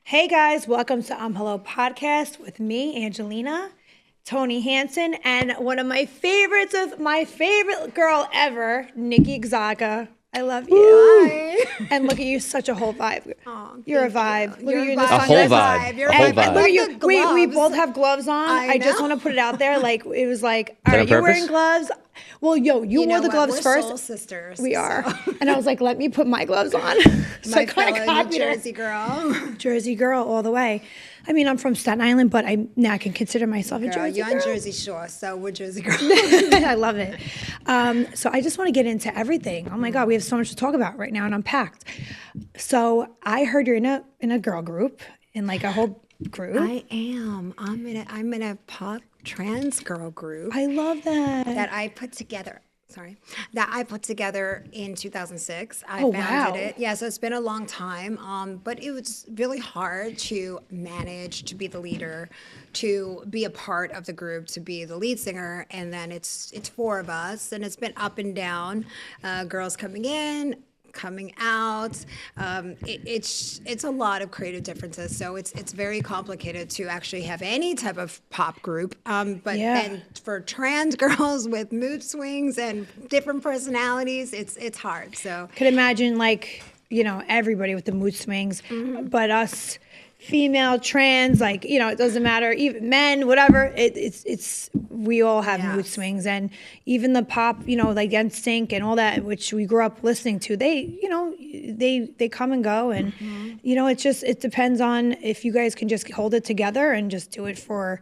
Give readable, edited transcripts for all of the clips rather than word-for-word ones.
Hey guys, welcome to Hello Podcast with me, Angelina, Tony Hansen, and one of my favorites of my favorite girl ever, Nikki ExotiKa. I love you. Hi. And look at you, such a whole vibe. Oh, You're a vibe. Look You're at you in a the vibe. A whole sunglasses. vibe. You're A whole a vibe. I vibe. love You, the we gloves. both have gloves on. I just know. want to put it out there. Like, it was like, that are on you wearing purpose? gloves? Well, you You wore know the what? gloves We're first. soul sisters. We are. so. And I was like, let me put my gloves on. So My I kind of fellow New copied her. Jersey girl. Jersey girl all the way. I mean, I'm from Staten Island, but I can consider myself a Girl, Jersey you're girl. on Jersey Shore, so we're Jersey girls. I love it. So I just want to get into everything. Oh my God, we have so much to talk about right now, and I'm packed. So I heard you're in a girl group, in like a whole group. I am. I'm in a pop trans girl group I love that. that I put together. That I put together in 2006. I Oh, founded wow. it. Yeah, so it's been a long time. But it was really hard to manage, to be the leader, to be a part of the group, to be the lead singer, and then it's four of us, and it's been up and down. Girls coming in, coming out. It's a lot of creative differences, so it's very complicated to actually have any type of pop group. But Yeah. then for trans girls with mood swings and different personalities, it's hard. So Could imagine like, everybody with the mood swings, Mm-hmm. but us female trans, like, it doesn't matter, even men, whatever, it's we all have mood Yes. swings. And even the pop, like NSYNC and all that, which we grew up listening to, they they come and go. And it depends on if you guys can just hold it together and just do it for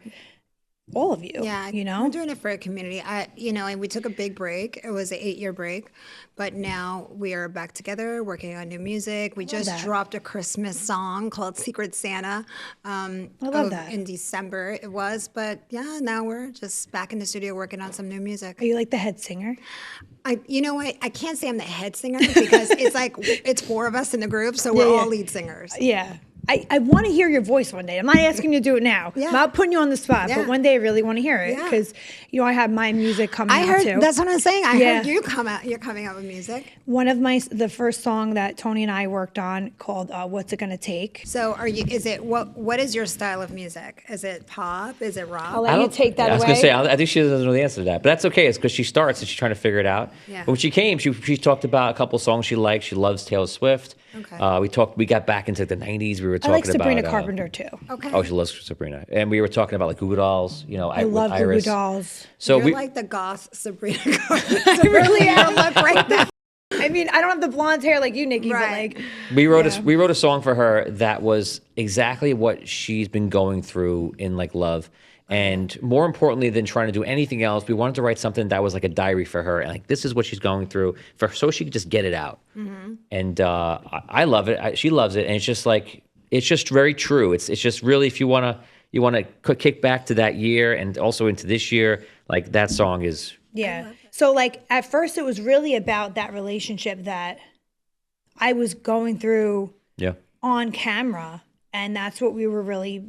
all of you. yeah, we're doing it for a community. And we took a big break. It was an 8-year break, but now we are back together working on new music. We just that. dropped a Christmas song called Secret Santa. I love that. In December it was, but yeah, now we're just back in the studio working on some new music. Are you like the head singer? You know what? I can't say I'm the head singer because it's four of us in the group, so we're Yeah, yeah. all lead singers. Yeah. I want to hear your voice one day. I'm not asking you to do it now. Yeah. I'm not putting you on the spot, but Yeah. one day I really want to hear it Yeah. because, I have my music coming I out heard too. that's what I'm saying. I Yeah. heard you come out. You're coming out with music. One of the first song that Tony and I worked on called What's It Gonna Take? So what is your style of music? Is it pop? Is it rock? I'll let you take that I was away. gonna say I think she doesn't know the answer to that, but that's okay. It's because she starts and she's trying to figure it out. Yeah. But when she came, she talked about a couple songs she likes. She loves Taylor Swift. Okay. We got back into the '90s. We were I talking like Sabrina about Carpenter too. Okay. Oh, she loves Sabrina, and we were talking about like Goo Goo Dolls. I love Goo Goo Iris. Dolls. So You're we like the goth Sabrina. I really am. Look right now. I mean, I don't have the blonde hair like you, Nikki, Right. but like, we wrote Yeah. we wrote a song for her that was exactly what she's been going through in like love. And more importantly than trying to do anything else, we wanted to write something that was like a diary for her. And like, this is what she's going through so she could just get it out. And I love it. She loves it. And it's just very true. It's just really, if you want to kick back to that year and also into this year, like that song is. yeah. So like at first it was really about that relationship that I was going through Yeah. on camera, and that's what we were really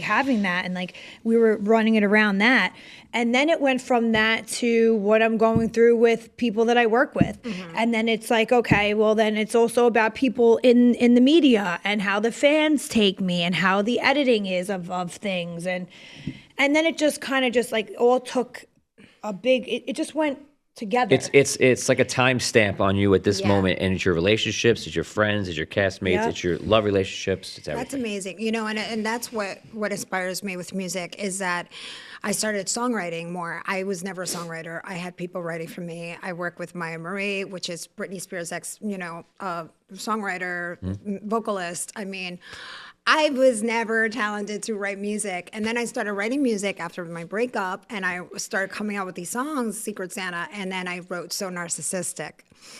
having that, and like we were running it around that, and then it went from that to what I'm going through with people that I work with, and then it's like, okay, well then it's also about people in the media and how the fans take me and how the editing is of things, and then it just kind of just like all took a big it just went together. It's like a timestamp on you at this Yeah. moment, and it's your relationships, it's your friends, it's your castmates, Yep. it's your love relationships, it's That's everything. amazing. And that's what inspires me with music is that I started songwriting more. I was never a songwriter. I had people writing for me. I work with Maya Marie, which is Britney Spears' songwriter, vocalist. I mean, I was never talented to write music. And then I started writing music after my breakup, and I started coming out with these songs, Secret Santa, and then I wrote So Narcissistic.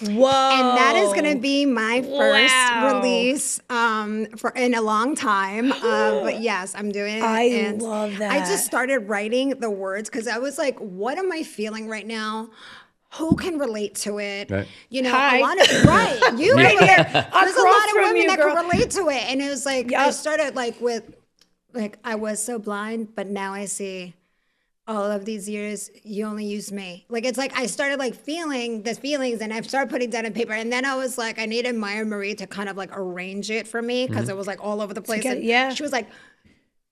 Whoa. And that is going to be my first Wow. release in a long time. But yes, I'm doing it. I and love that. I just started writing the words because I was like, what am I feeling right now? Who can relate to it? Right. Hi. A lot of right. You Right relate. here, There's a across lot of from women you, that girl. can relate to it. And it was like I Yup. started like with I was so blind, but now I see all of these years, you only used me. Like, it's like I started like feeling the feelings and I started putting down on paper. And then I was like, I needed Maya Marie to kind of like arrange it for me because it was like all over the place. And yeah. she was like,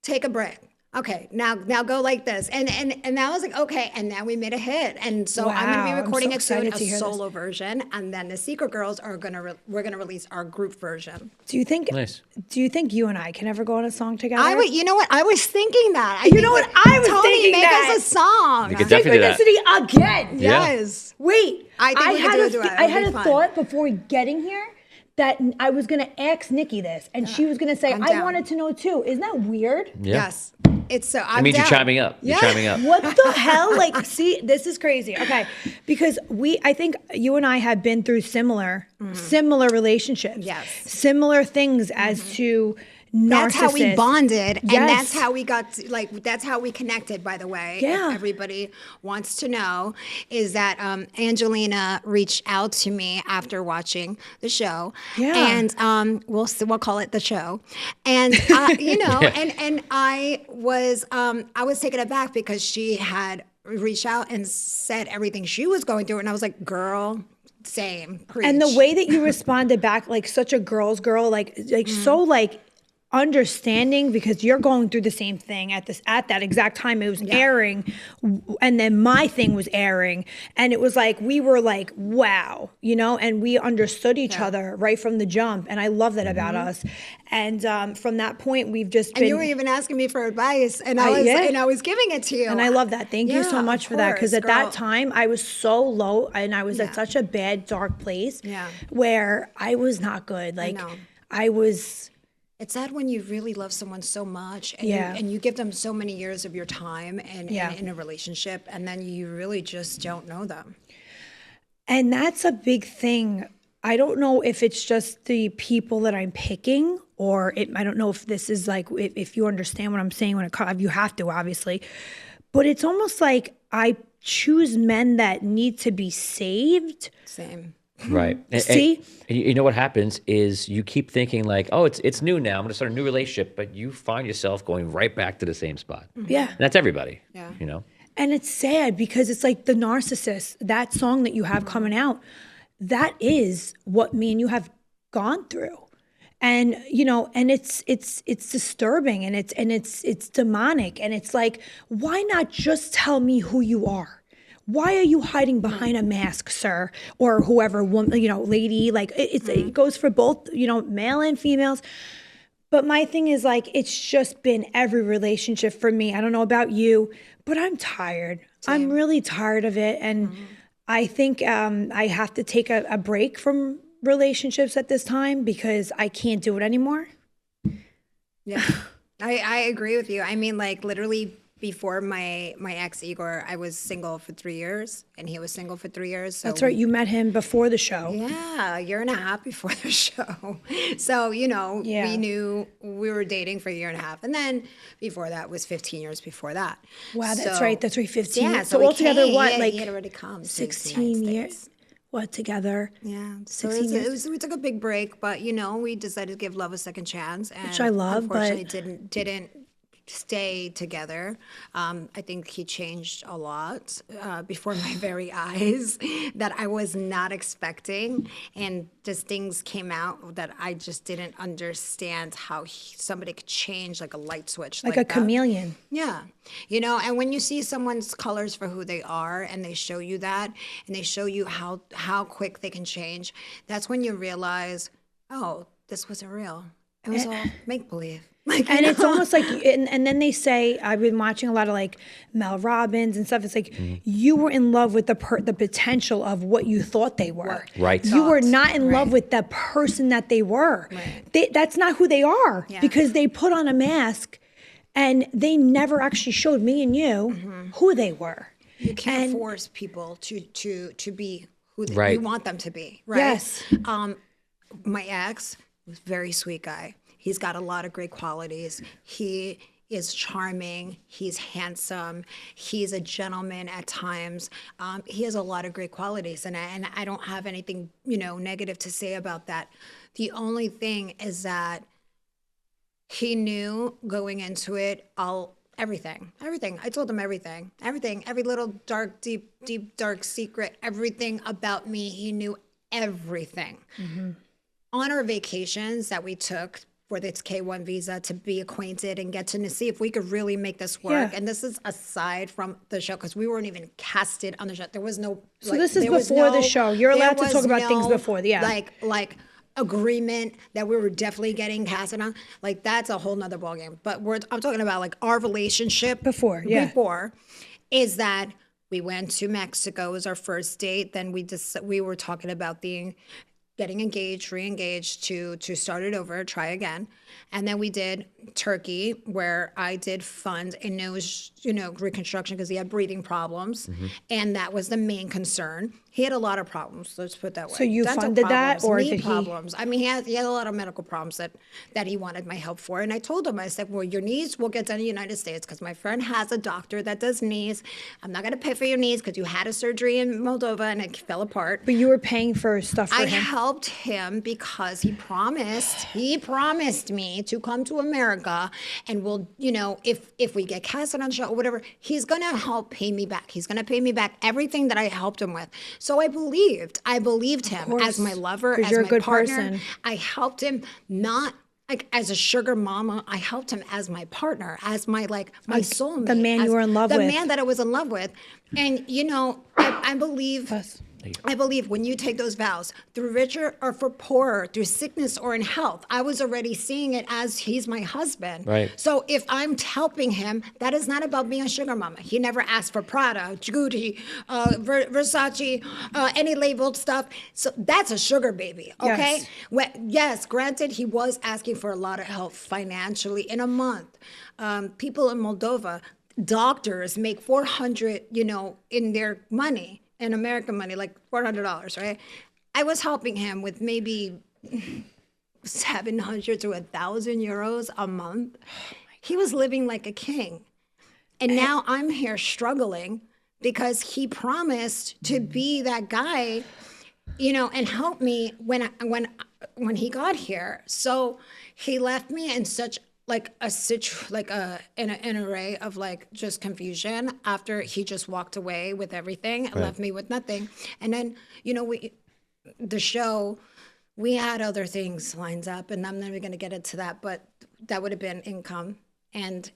take a break. Okay, now go like this. And that was like, okay. And now we made a hit. And so I'm going to be Wow, I'm recording so it soon, excited to a hear solo version. And then the Secret Girls are we're going to release our group version. Do you think? Nice. Do you think you and I can ever go on a song together? I would, you know what? I was thinking that. You know what? I was Tony, thinking make that. us a song. We could definitely do that. Synchronicity again. Yeah. Yes. Wait, I think we could do it. I had It'll a be fun. thought before getting here that I was going to ask Nikki this, and she was going to say, I'm I down. wanted to know too. Isn't that weird? Yeah. Yes. It's so. It means you're chiming up. You're chiming up. What the hell? Like, see, this is crazy. Okay, because I think you and I have been through similar relationships. Yes. Similar things as to narcissists. That's how we bonded, and Yes. that's how we got that's how we connected. By the way, Yeah. if everybody wants to know, is that Angelina reached out to me after watching the show, Yeah. and we'll call it the show, and you know, and I was taken aback because she had reached out and said everything she was going through, and I was like, girl. Same. Preach. And the way that you responded back, like such a girl's girl, like so like understanding, because you're going through the same thing at that exact time it was airing, and then my thing was airing, and it was like we were like, wow, you know, and we understood each other right from the jump, and I love that about us. And from that point, we've just been. And you were even asking me for advice, and I was giving it to you. And I love that. Thank you so Yeah, much of for that. Because course, at that girl. time, I was so low and I was at such a bad, dark place where I was not good. Like, know. I was. It's sad when you really love someone so much and, Yeah. you give them so many years of your time and Yeah. in a relationship, and then you really just don't know them. And that's a big thing. I don't know if it's just the people that I'm picking, or I don't know if this is like, if you understand what I'm saying when it comes, you have to, obviously. But it's almost like I choose men that need to be saved. Same. Right. See? And you know what happens is you keep thinking like, oh, it's new now. I'm going to start a new relationship, but you find yourself going right back to the same spot. Yeah. And that's everybody. Yeah. You know. And it's sad because it's like the narcissist, that song that you have coming out, that is what me and you have gone through. And, you know, and it's disturbing, and it's demonic. And it's like, why not just tell me who you are? Why are you hiding behind a mask, sir? Or whoever, woman, you know, lady, like it goes for both, you know, male and females. But my thing is like, it's just been every relationship for me. I don't know about you, but I'm tired. I'm really tired of it. And I think I have to take a break from relationships at this time because I can't do it anymore. Yeah. I agree with you. I mean, like literally before my ex Igor, I was single for 3 years, and he was single for 3 years. So That's right. You met him before the show. Yeah, a year and a half before the show. So, you know, we knew we were dating for a year and a half. And then before that was 15 years before that. Wow, that's So- right. That's right. 15 Yeah, years. so So we altogether, came. what, He like had already come to the 16 United years? States. What, together? Yeah, so 16 years. we took a big break, but you know, we decided to give love a second chance, and Which I love, but- unfortunately didn't stay together. I think he changed a lot before my very eyes that I was not expecting, and just things came out that I just didn't understand how somebody could change like a light switch, Like a that. chameleon. Yeah. You know, and when you see someone's colors for who they are and they show you that, and they show you how quick they can change, that's when you realize, oh, this wasn't real. It was all make believe. Like, And it's almost like, and then they say, I've been watching a lot of like Mel Robbins and stuff. It's like you were in love with the potential of what you thought they were. Right. You were not in love Right. with the person that they were. Right. That's not who they are, Yeah. because they put on a mask, and they never actually showed me and you who they were. you can't and- force people to be who Right. you want them to be. Right. Yes. My ex was a very sweet guy. He's got a lot of great qualities. He is charming. He's handsome. He's a gentleman at times. He has a lot of great qualities, and I don't have anything, you know, negative to say about that. The only thing is that he knew going into it, Everything. I told him everything. Every little dark, deep, dark secret, everything about me. He knew everything. On our vacations that we took for this K1 visa to be acquainted and get to see if we could really make this work. Yeah. And this is aside from the show because we weren't even casted on the show. There was no. So this is before the show. You're allowed to talk about things before. Yeah. Like agreement that we were definitely getting casted on. Like that's a whole nother ballgame. But I'm talking about like our relationship before is that we went to Mexico. It was our first date. Then we were talking about getting engaged, re-engaged to start it over, try again. And then we did Turkey, where I did fund a nose, reconstruction because he had breathing problems. And that was the main concern. He had a lot of problems, let's put it that way. So you Dental funded that, problems, or knee did problems. I mean, he had a lot of medical problems that he wanted my help for. And I told him, I said, well, your knees will get done in the United States because my friend has a doctor that does knees. I'm not going to pay for your knees because you had a surgery in Moldova and it fell apart. But you were paying for stuff for him. I helped him because he promised me to come to America and we'll, if we get casted on the show or whatever, he's going to help pay me back. He's going to pay me back everything that I helped him with. So I believed him as my lover, as you're my a good partner. person. I helped him not like as a sugar mama. I helped him as my partner, as my soulmate. The man you were in love with. The man that I was in love with. And I believe I believe when you take those vows, through richer or for poorer, through sickness or in health, I was already seeing it as he's my husband. Right. So if I'm helping him, that is not about being a sugar mama. He never asked for Prada, Gucci, Versace, any labeled stuff. So that's a sugar baby, okay? Yes, granted, he was asking for a lot of help financially in a month. People in Moldova, doctors make $400, in their money. In American money, like $400, right? I was helping him with maybe 700 to 1,000 euros a month. He was living like a king. And now I'm here struggling because he promised to be that guy, and help me when he got here. So he left me in such an array of just confusion after he just walked away with everything and left me with nothing. And then, the show, we had other things lined up, and I'm never going to get into that, but that would have been income and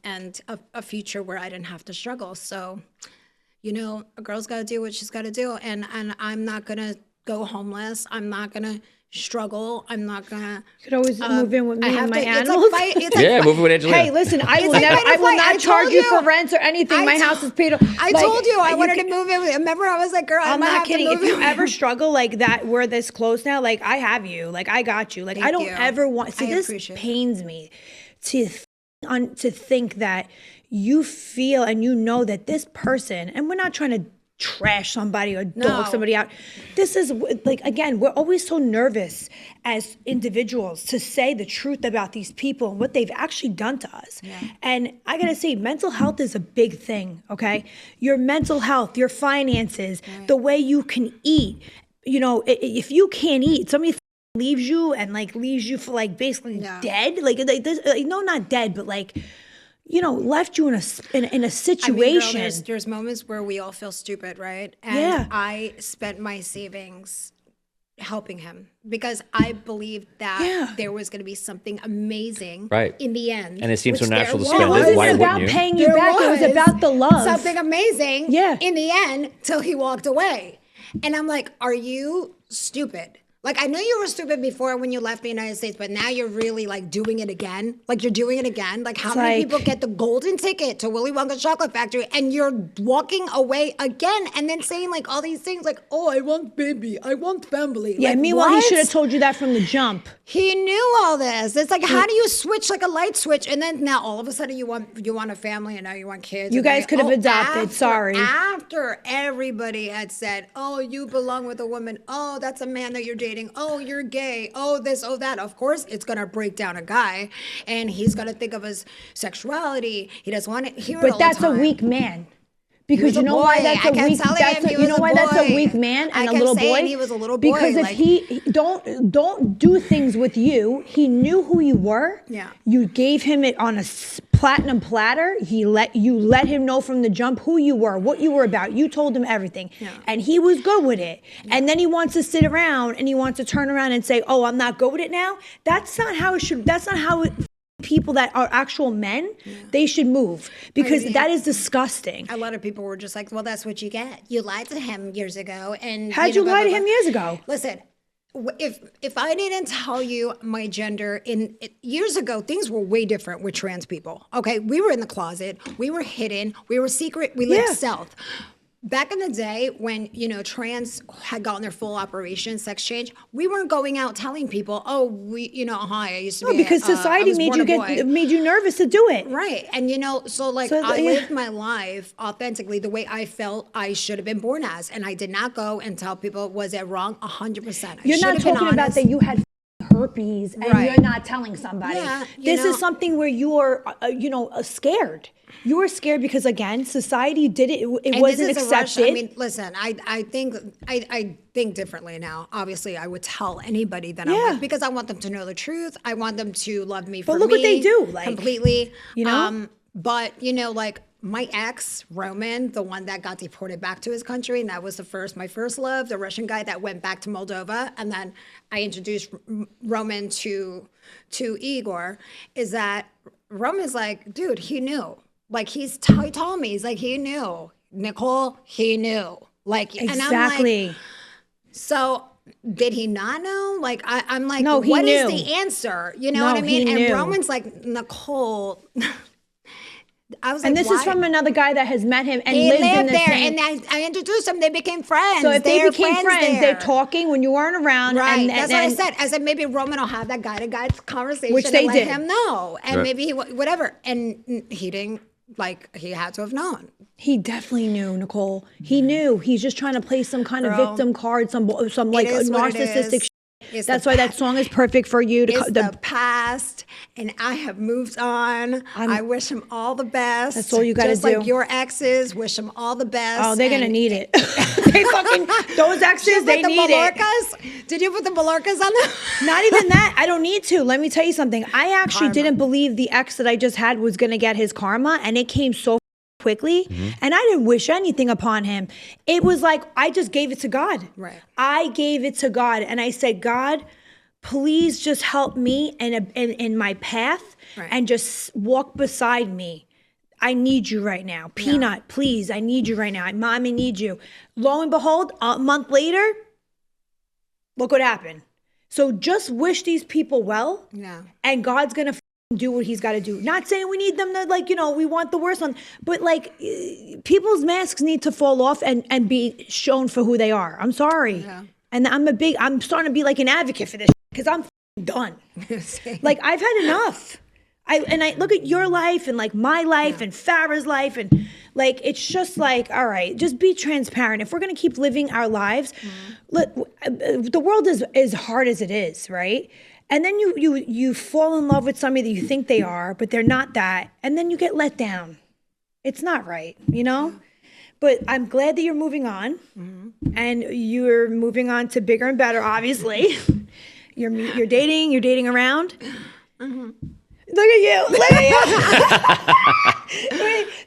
a future where I didn't have to struggle. So, a girl's got to do what she's got to do. And I'm not going to go homeless. I'm not going to struggle. I'm not gonna. You could always move in with me and my animals. Move in with Angelina. Hey, listen, I will not charge you for rent or anything. My house is paid. I told you I wanted to move in. Remember, I was like, girl, I'm not kidding. If you ever struggle like that, we're this close now. Like I have you. Like I got you. Like I don't ever want. See, this pains me to think that you feel and that this person, and we're not trying to trash somebody or dog somebody out. This is again, we're always so nervous as individuals to say the truth about these people and what they've actually done to us. And I gotta say, mental health is a big thing, okay? Your mental health, your finances, the way you can eat. If you can't eat, somebody leaves you for basically dead. No, not dead, but left you in a situation. I mean, girl, there's moments where we all feel stupid, right? And I spent my savings helping him because I believed that there was going to be something amazing in the end. And it seems so natural to spend. It wasn't about paying you back. It was about the love. Something amazing in the end till he walked away. And I'm like, are you stupid? I knew you were stupid before when you left the United States, but now you're really doing it again. You're doing it again. How many people get the golden ticket to Willy Wonka's Chocolate Factory and you're walking away again and then saying all these things oh, I want baby, I want family. Yeah, meanwhile, he should have told you that from the jump. He knew all this. It's how do you switch a light switch and then now all of a sudden you want a family and now you want kids. You guys could have adopted, sorry. After everybody had said, oh, you belong with a woman. Oh, that's a man that you're dating. Oh, you're gay. Oh, this, oh, that. Of course, it's going to break down a guy. And he's going to think of his sexuality. He doesn't want to hear it all the time. But that's a weak man. Because you know why that's a weak that's a weak man and a little boy? He was a little boy. Because if he don't do things with you, he knew who you were. Yeah. You gave him it on a platinum platter. You let him know from the jump who you were, what you were about. You told him everything, and he was good with it. And then he wants to sit around and he wants to turn around and say, "Oh, I'm not good with it now." That's not how it should. That's not how people that are actual men, they should move, because that is disgusting. A lot of people were just like, well, that's what you get. You lied to him years ago. And how'd you lie to him years ago? Listen, if I didn't tell you my gender years ago, things were way different with trans people. Okay, we were in the closet, we were hidden, we were secret, we lived stealth. Back in the day when, trans had gotten their full operation, sex change, we weren't going out telling people, oh, hi, I used to be because society made you nervous to do it. Right. And, I lived my life authentically the way I felt I should have been born as. And I did not go and tell people, was it wrong? 100%. You're not talking about that you had herpes and you're not telling somebody. Yeah, this is something where you are, scared. You were scared because, again, society did it. It wasn't accepted. I mean, listen, I think differently now. Obviously, I would tell anybody that I'm with, because I want them to know the truth. I want them to love me for me. But look what they do. Completely. But, my ex, Roman, the one that got deported back to his country, and that was my first love, the Russian guy that went back to Moldova, and then I introduced Roman to Igor, is that Roman's like, dude, he knew. Like, he told me, he's like, he knew. Nicole, he knew. Like, exactly. And I'm like, so did he not know? Like, I'm like, no, what is the answer? You know what I mean? And Roman's like, Nicole. I was like, this is from another guy that has met him and lived in the there. same. And I introduced them. They became friends. So if they became friends, they're talking when you weren't around. Right. That's what I said. I said, maybe Roman will have that guy-to-guy conversation, which they and did. Let him know. And maybe whatever. And he didn't. Like, he had to have known. He definitely knew, Nicole. He knew. He's just trying to play some kind of victim card, some like narcissistic shit. That's why that song is perfect for you. It's the past, and I have moved on. I wish him all the best. That's all you got to do. Just like your exes, wish them all the best. Oh, they're going to need it. Those exes, they need it. Did you put the Mallorcas on them? Not even that. I don't need to. Let me tell you something. I actually didn't believe the ex that I just had was going to get his karma, and it came so quickly, and I didn't wish anything upon him. It was like I just gave it to God. Right. I gave it to God, and I said, God, please just help me in my path, and just walk beside me. I need you right now. Peanut, please, I need you right now. Mom, I need you. Lo and behold, a month later, look what happened. So just wish these people well, and God's gonna do what he's got to do. Not saying we need them to, we want the worst one, but people's masks need to fall off and be shown for who they are. I'm sorry. Yeah. And I'm starting to be like an advocate for this because I'm done. Like, I've had enough. I look at your life and like my life and Farah's life, and like, it's just like, all right, just be transparent. If we're going to keep living our lives, look, the world is as hard as it is, right? And then you fall in love with somebody that you think they are, but they're not that. And then you get let down. It's not right, But I'm glad that you're moving on. And you're moving on to bigger and better, obviously. You're dating around. Look at you.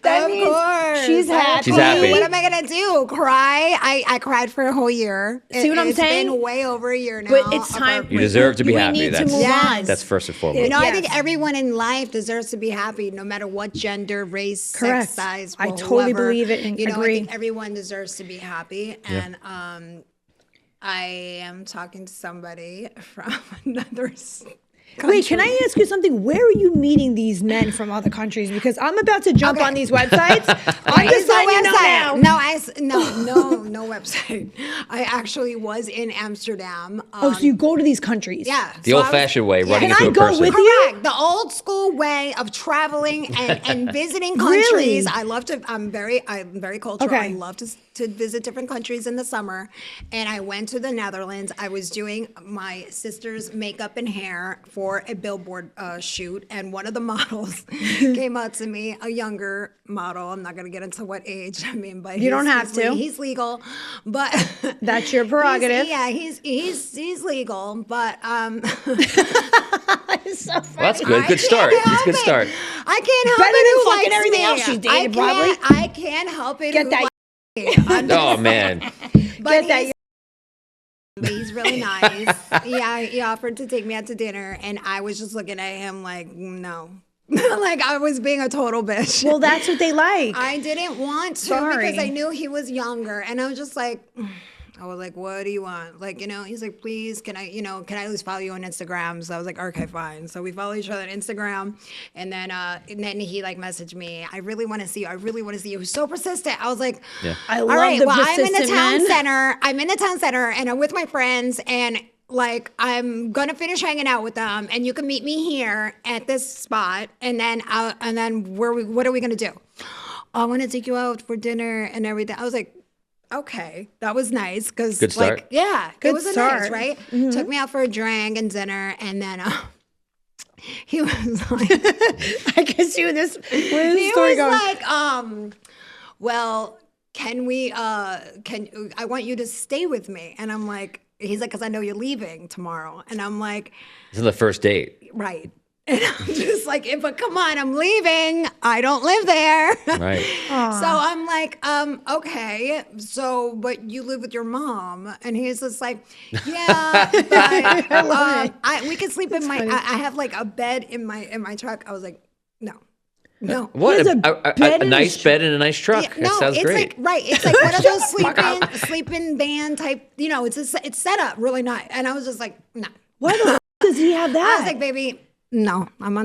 That means she's happy. She's happy. What am I going to do? Cry? I cried for a whole year. See what I'm saying? It's been way over a year now. But it's time. You deserve to be happy. We need to move on. That's first and foremost. I think everyone in life deserves to be happy, no matter what gender, race, sex, size, I totally believe it and agree. I think everyone deserves to be happy. And I am talking to somebody from another country. Wait, can I ask you something? Where are you meeting these men from other countries? Because I'm about to jump on these websites. I'm just letting you know now. No website. I actually was in Amsterdam. So you go to these countries? Yeah. The old-fashioned way, running into a person. Can I go with you? Correct. The old school way of traveling and visiting countries. Really? I love to. I'm very cultural. Okay. I love to visit different countries in the summer. And I went to the Netherlands. I was doing my sister's makeup and hair for a billboard shoot, and one of the models came up to me, a younger model. I'm not going to get into what age. I mean, but you don't have to. He's legal, but that's your prerogative. He's legal, but That is so funny. Well, that's good. Good start. It's a good start. I can't help Better it. than Who fucking likes everything me. else she's dated, I can't help it. Get who that- likes me. I'm Oh man. But that- he's really nice. Yeah, he offered to take me out to dinner, and I was just looking at him like, no. Like I was being a total bitch. Well, that's what they like. I didn't want to Sorry. because I knew he was younger, and I was just like, I was like, what do you want? Like, he's like, please, can I at least follow you on Instagram? So I was like, okay, fine. So we follow each other on Instagram, and then he like messaged me. I really want to see you. I really want to see you. He was so persistent. I was like, Yeah. I all love right, the well, I'm in the persistent town men. center. I'm in the town center, and I'm with my friends, and like I'm gonna finish hanging out with them, and you can meet me here at this spot, and then what are we gonna do? I want to take you out for dinner and everything. I was like, okay, that was nice because Good start. like yeah, Good it was start. nice, right? Took me out for a drink and dinner, and then he was like, I can see where this he story was going. like, well, can we? I want you to stay with me, and I'm like. He's like, because I know you're leaving tomorrow. And I'm like, This is the first date. right. And I'm just like, but come on, I'm leaving. I don't live there. Right. So I'm like, okay. So, but you live with your mom. And he's just like, yeah, but we can sleep in my, I have like a bed in my truck. I was like, no. What There's a nice bed and a nice truck. Yeah, That sounds it's great. like right. It's like one of those sleeping van type. It's set up really nice. And I was just like, no. Why the f- does he have I that? was like, baby, I'm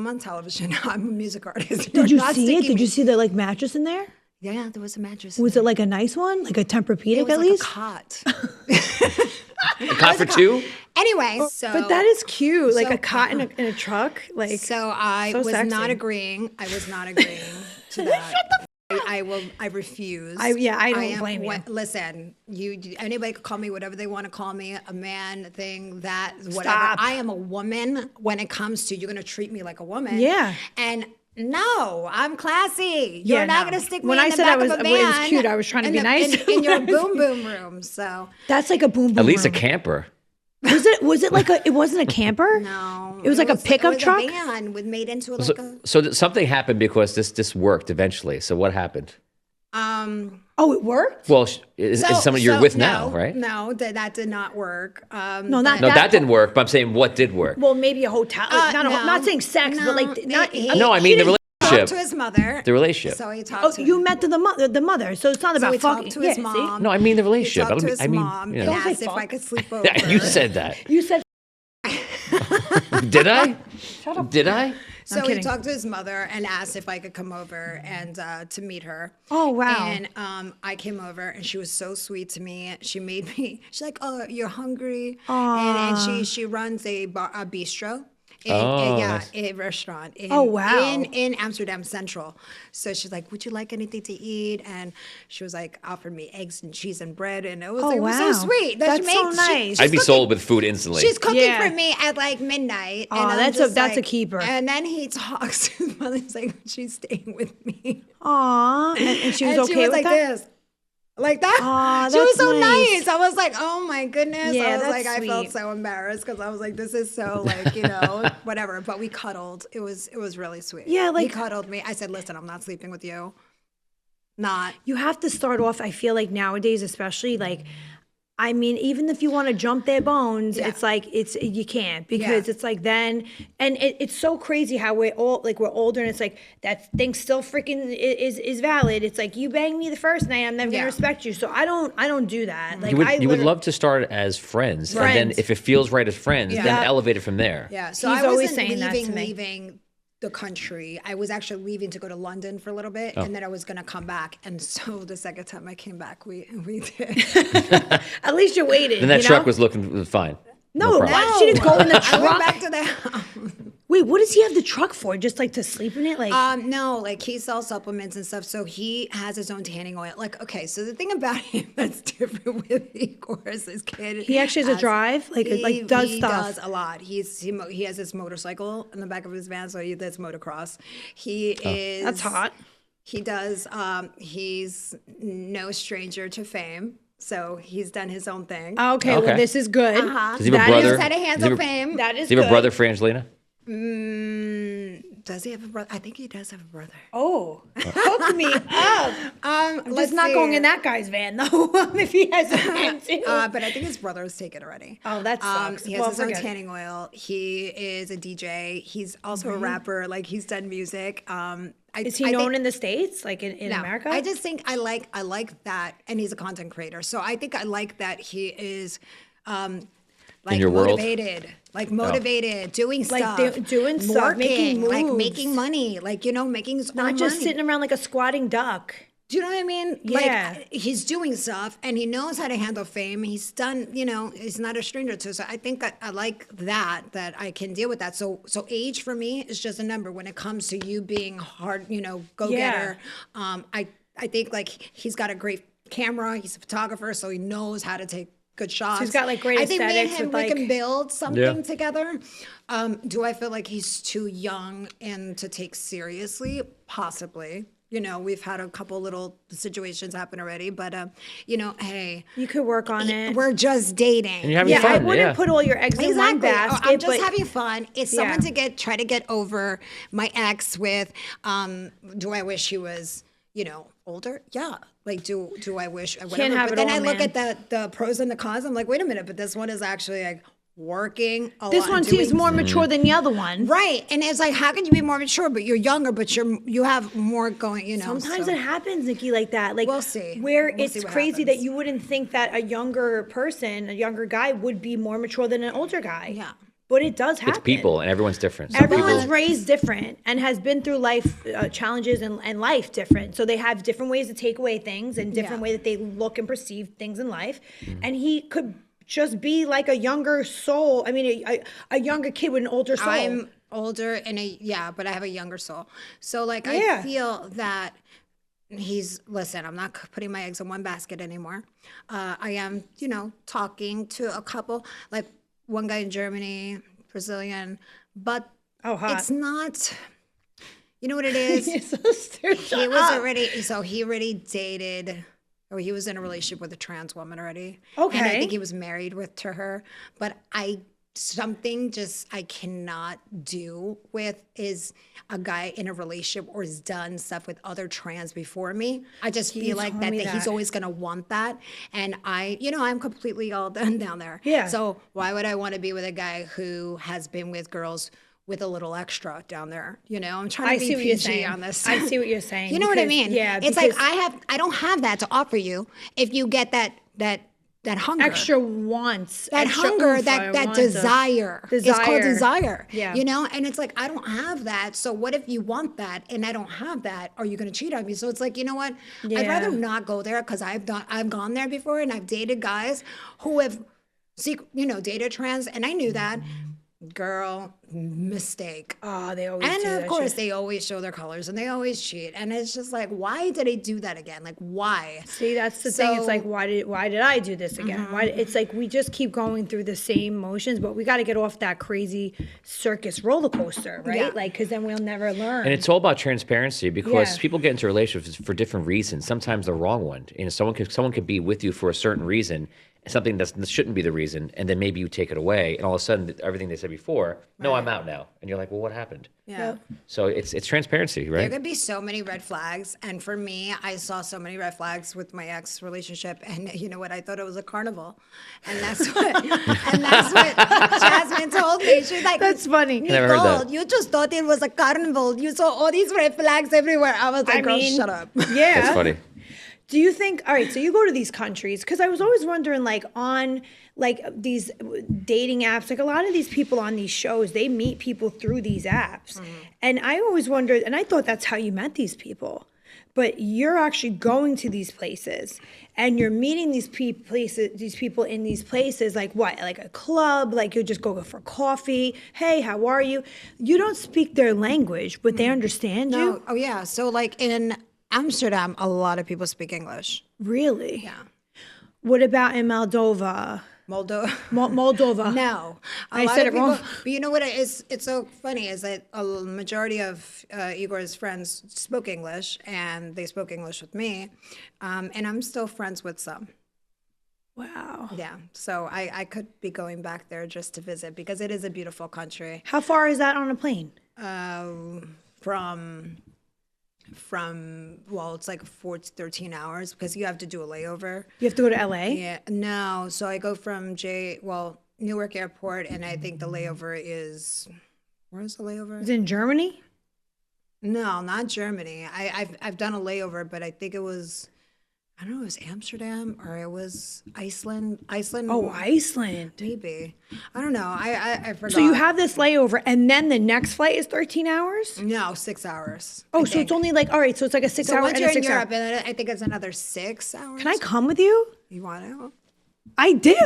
on television. I'm a music artist. Did you You're not see it? sticking Did me- you see the like mattress in there? Yeah, there was a mattress. Was it like a nice one, like a It Tempur-Pedic was at like least? a cot. A cot for two? Anyway, so But that is cute, like so- a cot in a truck. Like so I so was sexy. not agreeing. I was not agreeing to that. I refuse. I don't blame you. Listen, anybody could call me whatever they want to call me, a man thing, that, whatever. Stop. I am a woman when it comes to, you're going to treat me like a woman. Yeah. And no, I'm classy. You're not no. going to stick me When in I the said back I was- of a it was van cute, I was trying to in be the- nice. in your boom boom room. So that's like a boom boom. At least a room. camper. Was it like a? It wasn't a camper. no, It was like a pickup truck? It was a van made into like a. So something happened because this worked eventually. So what happened? Oh, it worked. Well, is somebody you're with now, right? No, that did not work. No, not No, that didn't work. But I'm saying what did work. Well, maybe a hotel. Like, no. not saying sex, but like not. No, I mean the Talked to relationship. his mother. The relationship. So he talked Oh, to you met the mother, so it's not So about he fucking. talked to his see? mom. No, I mean the He relationship. talked to his I mean, mom you and know. asked if I could sleep over. You said that. You said. Did I? Did I? So he kidding. talked to his mother and asked if I could come over and to meet her. Oh, wow. And I came over and she was so sweet to me. She made me. She's like, "Oh, you're hungry," and she runs a bistro. Nice. A restaurant. Oh, wow. In Amsterdam Central. So she's like, "Would you like anything to eat?" And she was like, offered me eggs and cheese and bread, and it was, Oh, it was wow. so sweet. That's so nice. she's I'd be cooking- sold with food instantly. She's cooking Yeah. for me at like midnight. Aw, and I'm that's just a like- keeper. And then he talks to his mother. He's like, she's staying with me. Aw, and she was And okay she was with like that. this. Like that. Aw, she was that's so nice. nice. I was like, oh my goodness. Yeah, I was that's like, I felt sweet. so embarrassed because I was like, this is so like, whatever. But we cuddled. It was really sweet. Yeah, like- he cuddled me. I said, listen, I'm not sleeping with you. Not. You have to start off. I feel like nowadays, especially like. I mean, even if you want to jump their bones, Yeah. it's like you can't because Yeah. it's like then, and it's so crazy how we're older and it's like that thing still freaking is valid. It's like you bang me the first night, I'm never Yeah. gonna respect you. So I don't do that. Like You would, I you would literally- love to start as friends, and then Friends. if it feels right as friends, Yeah. then Yeah. elevate it from there. Yeah. So He's I always wasn't saying that to me. leaving the country. I was actually leaving to go to London for a little bit, Oh. and then I was gonna come back. And so the second time I came back, we did. At least you waited. And that you truck know? was looking fine. No, problem. why she didn't go in the I went truck? back to the house. Wait, what does he have the truck for? Just like to sleep in it? Like No, like he sells supplements and stuff. So he has his own tanning oil. Like, okay, so the thing about him that's different with Igor is his kid. he actually has a drive, like does he stuff. does a lot. He has this motorcycle in the back of his van, so he does motocross. He is That's hot. He does. He's no stranger to fame. So he's done his own thing. Okay, well, Okay. this is good. Does he have a That brother? is- He's had a handle fame. That is Does he have a good. brother for Angelina? Does he have a brother? I think he does have a brother. Oh, hook me up. I'm just not going in that guy's van, though, if he has a van, too. But I think his brother was taken already. Oh, that sucks. He has Well, his own forget it. tanning oil. He is a DJ. He's also a rapper. Like, he's done music. Is he known in the States, like in America? I just think I like that, and he's a content creator. So I think I like that he is, like your world? motivated, doing Like stuff, doing stuff, making like moves. making money, like making his Not own just money. sitting around like a squatting duck. Do you know what I mean? Yeah. Like, he's doing stuff and he knows how to handle fame. He's done, he's not a stranger to it. So I think I like that I can deal with that. So age for me is just a number when it comes to you being hard, go-getter. I think like he's got a great camera. He's a photographer, so he knows how to take good shots. he's got, like, great I think me and aesthetics him, with, we like- can build something Yeah. together. Do I feel like he's too young and to take seriously? Possibly. We've had a couple little situations happen already, but hey, You could work on it. we're just dating. And you're having Yeah, I fun. wouldn't Yeah. put all your eggs in one Exactly. basket. I'm just but having fun. It's Yeah. someone to try to get over my ex with. Do I wish he was, older? Yeah. Like, do I wish? Whatever. have But it then all, I look man. at the pros and the cons. I'm like, wait a minute, but this one is actually like working a lot. This one seems doing more mature than the other one. right. And it's like, how can you be more mature, but you're younger, but you have more going. Sometimes so. it happens, Nikki, like that. Like We'll see. Where We'll it's see what crazy that happens. you wouldn't think that a younger person, a younger guy, would be more mature than an older guy. Yeah. But it does happen. It's people, and everyone's different. Some Everyone's people, raised different and has been through life challenges and life different. So they have different ways to take away things and different Yeah. way that they look and perceive things in life. And he could just be like a younger soul. I mean, a younger kid with an older soul. I'm older and but I have a younger soul. So like Yeah. I feel that listen, I'm not putting my eggs in one basket anymore. I am, talking to a couple, like one guy in Germany, Brazilian, but Oh, hot. it's not, you know what it is? He He already dated, or he was in a relationship with a trans woman already. Okay. And I think he was married to her. But something just I cannot do with is a guy in a relationship or has done stuff with other trans before me. I just feel like told that me he's that. always going to want that. And I'm completely all done down there. Yeah. So why would I want to be with a guy who has been with girls with a little extra down there? I'm trying I to see be what you're PG saying. on this. I see what you're saying. You know what I because- mean? Yeah. It's like because I don't have that to offer you if you get that hunger. extra wants. That extra hunger, oomph, that want desire. It's called desire. Yeah. And it's like I don't have that. So what if you want that and I don't have that? Are you going to cheat on me? So it's like, you know what? I'd Yeah. rather not go there because I've gone there before and I've dated guys who have dated trans, and I knew that. Girl, mistake. Oh, they always do And that of course, shit. they always show their colors and they always cheat. And it's just like, why did they do that again? Like, why? See, that's the thing. It's like, So- why did I do this again? Why? It's like we just keep going through the same motions, but we got to get off that crazy circus roller coaster, right? Yeah. Like, because then we'll never learn. and it's all about transparency because Yeah. people get into relationships for different reasons. Sometimes the wrong one. Someone could be with you for a certain reason, something that shouldn't be the reason, and then maybe you take it away, and all of a sudden everything they said before, no, I'm out now, and you're like, well, what happened? Yeah. So it's transparency, There right? could be so many red flags. And for me, I saw so many red flags with my ex relationship. And you know what? I thought it was a carnival. And that's what Jasmine told me. She's like, That's funny. Never heard that. Nicole, you just thought it was a carnival. You saw all these red flags everywhere. I was like, girl, shut up. Yeah. That's funny. Do you think, all right, so you go to these countries, because I was always wondering, like, on, like, these dating apps, like, a lot of these people on these shows, they meet people through these apps. And I always wondered, and I thought that's how you met these people. But you're actually going to these places, and you're meeting these people in these places, like what? Like a club, like you just go for coffee. Hey, how are you? You don't speak their language, but they understand you? Oh, yeah. So, like, in Amsterdam, a lot of people speak English. Really? Yeah. What about in Moldova? Moldova. No, I said it wrong. But you know what? It's so funny is that a majority of Igor's friends spoke English, and they spoke English with me, and I'm still friends with some. Wow. Yeah, so I could be going back there just to visit because it is a beautiful country. How far is that on a plane? From well, it's like 13 hours because you have to do a layover. You have to go to LA? Yeah, no. So I go from Newark Airport, and I think the layover is, where's the layover? Is it in Germany? No, not Germany. I've done a layover, but I think it was, I don't know, it was Amsterdam or it was Iceland. Oh, Iceland. Maybe. I don't know. I forgot. So you have this layover, and then the next flight is 13 hours? No, 6 hours. Oh, so it's only like, all right, so it's like a 6 So hour once and you're a in 6 hour. Europe, and I think it's another 6 hours. Can I come with you? You want to? I do.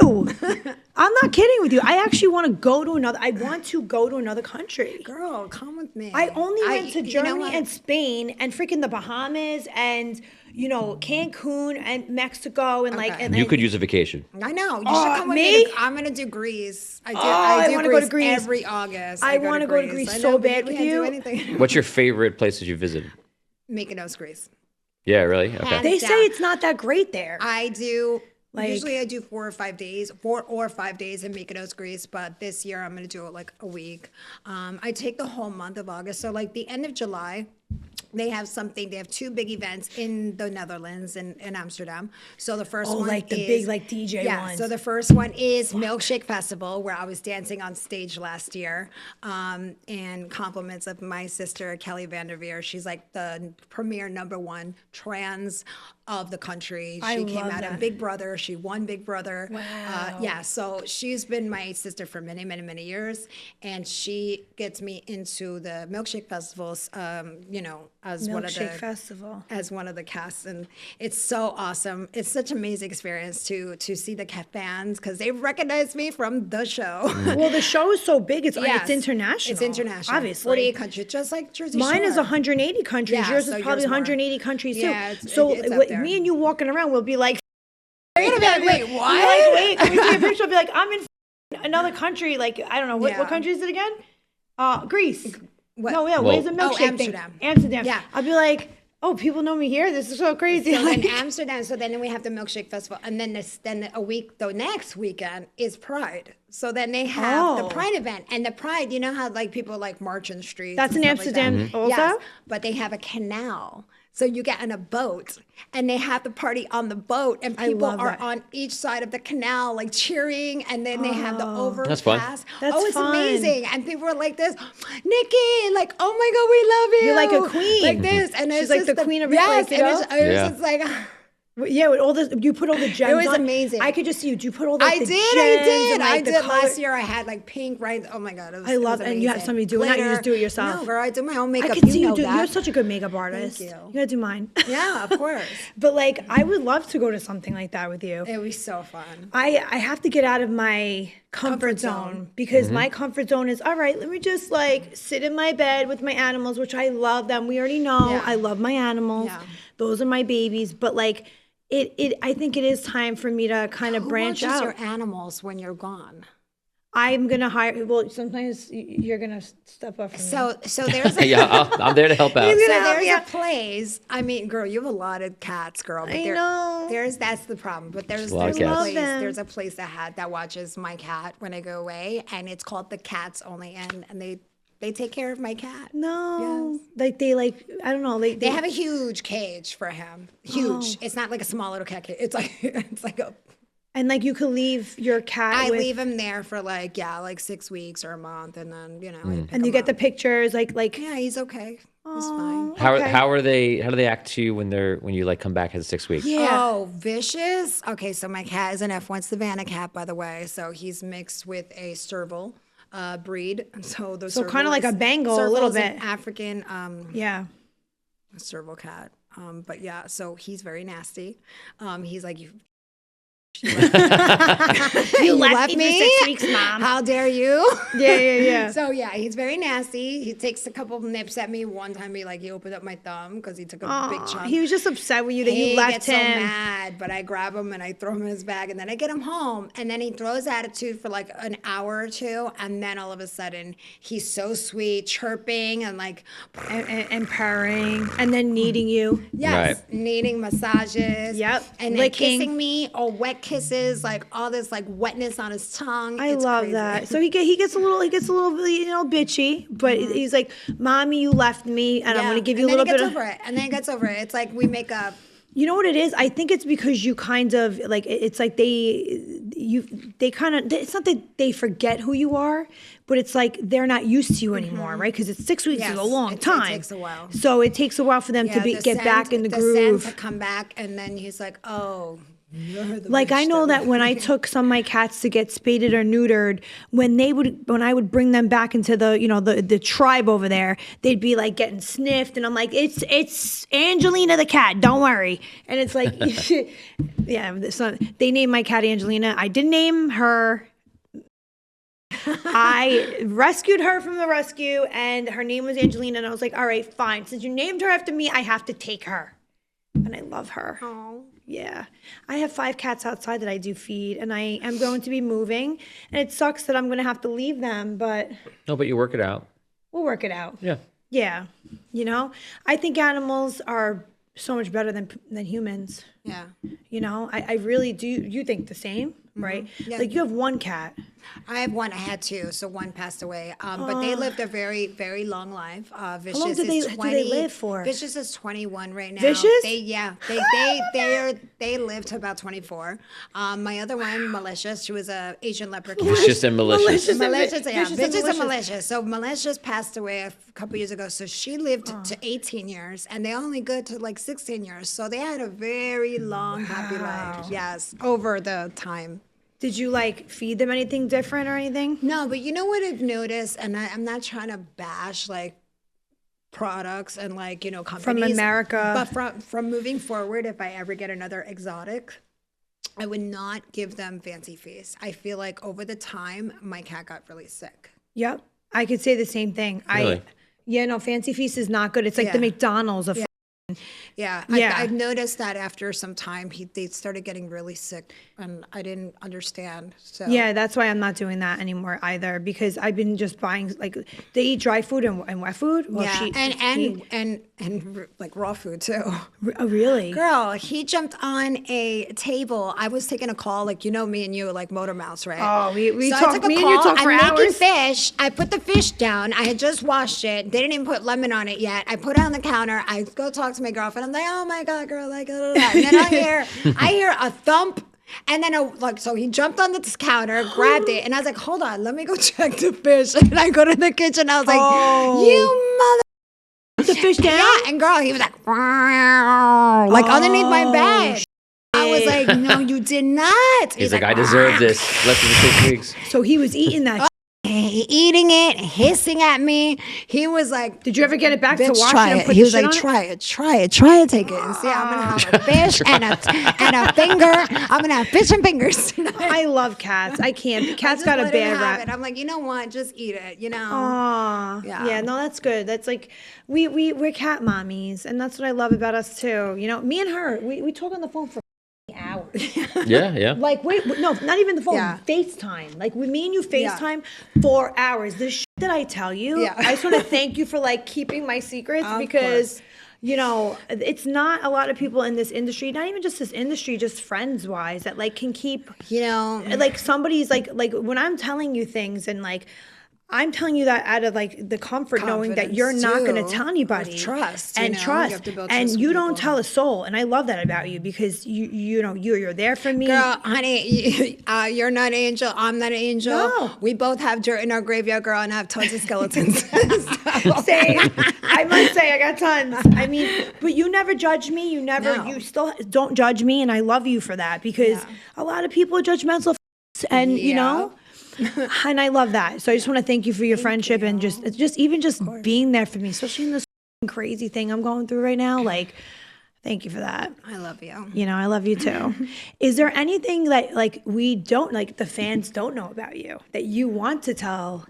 I'm not kidding with you. I actually want to go to another country. Girl, come with me. I only went to you know Germany what? and Spain and freaking the Bahamas and, Cancun and Mexico and like. Okay. And You could use a vacation. I know. You should come with me? me. I'm gonna do Greece. I I do wanna go to Greece. every August. I wanna go to Greece I so know, but bad with can't you. Do anything. What's your favorite places you visited? Mykonos, Greece. Yeah, really? Okay. They down. say it's not that great there. I do. Like- Usually I do 4 or 5 days in Mykonos, Greece, but this year I'm going to do it like a week. I take the whole month of August. So like the end of July, they have 2 big events in the Netherlands in Amsterdam. So the first one like the is, big like DJ yeah, ones. so the first one is Milkshake Festival, where I was dancing on stage last year. And compliments of my sister, Kelly Vanderveer. She's like the premier #1 trans of the country. I She came love out that. in Big Brother. She won Big Brother. Wow. Yeah, so she's been my sister for many, many, many years. And she gets me into the Milkshake Festivals, as Milkshake Festival. as one of the casts, and it's so awesome. It's such an amazing experience to see the fans because they recognize me from the show. Well, the show is so big. It's Yes. international. It's international. Obviously. 48 countries, just like Jersey Mine Shore. is 180 countries. Yeah, yours so is probably yours more. 180 countries Yeah, too. it's- So it's up there. me and you walking around will be like, You're gonna be like, wait, you're what? like, wait, can we see a picture? I'll be like, I'm in another country. Like, I don't know. What Yeah. country is it again? Greece. What? No, yeah. Well- Where's the milkshake thing? Amsterdam. Amsterdam. Yeah. I'll be like, oh, people know me here. This is so crazy. So Like- in Amsterdam, so then we have the Milkshake Festival, and then the next weekend is Pride. So then they have the Oh. Pride event, and the Pride, you know how like people like march in the streets. That's and in stuff like that? Amsterdam also? Yes, but they have a canal. So you get on a boat, and they have the party on the boat, and people love are that. on each side of the canal, like cheering, and then they have the overpass. fun. That's oh, it's fun. amazing, and people are like this, Nikki, like, oh my God, we love you. You're like a queen. like this, and She's it's like just the queen of yes, like, and it's Yeah. just like. Yeah, with all the you put all the gems. was on. amazing. I could just see you. Do you put all the I the did, gems I did. and, like, I the did. color- Last year I had like pink, right? Oh my God. It was, I love it was and you have amazing. somebody doing that. You just do it Glitter. yourself. No, girl, I do my own I makeup. could see know you do. that. You're such a good makeup artist. you. You gotta do mine. Yeah, of course. But like, I would love to go to something like that with you. It was so fun. I have to get out of my comfort zone because my comfort zone is all right. Let me just like sit in my bed with my animals, which I love them. We already know Yeah. I love my animals. Yeah. Those are my babies. But like, I think it is time for me to kind of Who branch watches out. your animals when you're gone? I'm gonna hire. Well, sometimes you're gonna step up for me. So there's a, Yeah, I'm there to help out. He's so gonna help there's me a out. place. I mean, girl, you have a lot of cats, girl. But I know. That's the problem. But there's a lot of a cats. place. Love them. There's a place that watches my cat when I go away, and it's called the Cats Only Inn, and they take care of my cat. No, like they like I don't know. They have a huge cage for him. Huge. Oh. It's not like a small little cat cage. It's like a. and like you could leave your cat. I with, leave him there for like 6 weeks or a month, and then I pick and you him get up. the pictures. Like Yeah, he's okay. He's fine. How okay. how do they act to you when you like come back at 6 weeks? yeah. Oh, vicious. Okay, so my cat is an F1 Savannah cat, by the way. So he's mixed with a serval breed. So the So kinda serval like a is- Bengal a serval little is an bit. African Yeah. serval cat. But yeah, so he's very nasty. He's like you. You left me for 6 weeks, Mom. How dare you? Yeah. So yeah, he's very nasty. He takes a couple of nips at me. One time he opened up my thumb because he took a big chunk. He was just upset with you that He you left gets him. so mad, but I grab him and I throw him in his bag, and then I get him home, and then he throws attitude for like an hour or two, and then all of a sudden he's so sweet, chirping and like and purring and then needing you. yes, needing massages, Yep, and then licking. kissing me or wet kisses, like all this like wetness on his tongue. I It's love crazy. that. So he gets a little bitchy, but he's like, "Mommy, you left me, and I'm going to give you a little bit of." And then he gets over it. It's like we make up. You know what it is? I think it's because you kind of like, it's like it's not that they forget who you are, but it's like they're not used to you anymore, right? Because it's 6 weeks is a long time. It takes a while. So it takes a while for them to get back in the groove. To come back, and then he's like, oh. Like I know that when I took some of my cats to get spaded or neutered, when I would bring them back into the tribe over there, they'd be like getting sniffed, and I'm like, it's Angelina the cat, don't worry. And it's like, yeah, so they named my cat Angelina. I didn't name her. I rescued her from the rescue, and her name was Angelina, and I was like, all right, fine. Since you named her after me, I have to take her. And I love her. Oh. Yeah. I have 5 cats outside that I do feed, and I am going to be moving, and it sucks that I'm going to have to leave them, but No, but you work it out. we'll work it out. Yeah. Yeah. You know, I think animals are so much better than humans. Yeah. You know, I really do. You think the same, right? Yeah. Like you have one cat. I have one. I had 2, so one passed away. But they lived a very, very long life. Vicious long do they live for? Vicious is 21 right now. Vicious? They lived to about 24. My other one, Malicious, she was a Asian leopard cat. Vicious and malicious. Malicious, yeah. Vicious and Vicious and malicious. malicious. So Malicious passed away a couple years ago. So she lived to 18 years, and they only good to like 16 years. So they had a very long, happy life. Yes, over the time. Did you like feed them anything different or anything? No, but you know what I've noticed, and I'm not trying to bash like products and like companies From America. but from moving forward, if I ever get another exotic, I would not give them fancy feast. I feel like over the time, my cat got really sick. Yep. I could say the same thing. Really? Fancy feast is not good. It's like the Yeah. McDonald's of Yeah, Yeah. I've noticed that after some time, they started getting really sick, and I didn't understand. So Yeah, that's why I'm not doing that anymore either, because I've been just buying, like, they eat dry food and wet food. Well, and like raw food too. Oh, really? Girl, he jumped on a table. I was taking a call, like me and you, like Motor Mouse, right? Oh, we so talk. I took a Me call. and you talk for I'm making hours. fish. I put the fish down. I had just washed it. They didn't even put lemon on it yet. I put it on the counter. I go talk to my girlfriend. I'm like, oh my god, girl, like, and then I hear a thump. And then, so he jumped on this counter, grabbed it, and I was like, hold on, let me go check the fish. And I go to the kitchen. I was like, you mother. Put the fish down? Yeah, and girl, he was like underneath my bed. I was like, no, you did not. He's like, I deserve this. Less than 6 weeks. So he was eating that. Eating it, hissing at me. He was like, Did you ever get it back to bitch, wash try it and it. put He the was shit like, on it? try it, take it. And see, I'm gonna have a fish and a finger. I'm gonna have fish and fingers. I love cats. I can't. Cats Just got a let him bad have rap. it. I'm like, you know what? Just eat it. Aw. Yeah. Yeah, no, that's good. That's like, we're cat mommies, and that's what I love about us too. Me and her, we talk on the phone for hours. Yeah. Like, wait, no, not even the phone. Yeah. FaceTime. Like, with me and you FaceTime for hours. The shit that I tell you, Yeah. I just want to thank you for like keeping my secrets, Of because it's not a lot of people in this industry, not even just this industry, just friends wise, that like can keep, like somebody's like when I'm telling you things, and like I'm telling you that out of like the comfort, knowing that you're not going to tell anybody. With trust. And You trust. have to build And trust you with don't people. tell a soul. And I love that about you, because you're there for me. Girl, honey, you're not an angel. I'm not an angel. No. We both have dirt in our graveyard, girl, and I have tons of skeletons. Same. I must say, I got tons. I mean, but you never judge me. No. You still don't judge me. And I love you for that, because a lot of people are judgmental, and and I love that. So I just want to thank you for your friendship and just being there for me, especially in this crazy thing I'm going through right now. Like, thank you for that. I love you. I love you too. Is there anything that like we don't, like the fans don't know about you, that you want to tell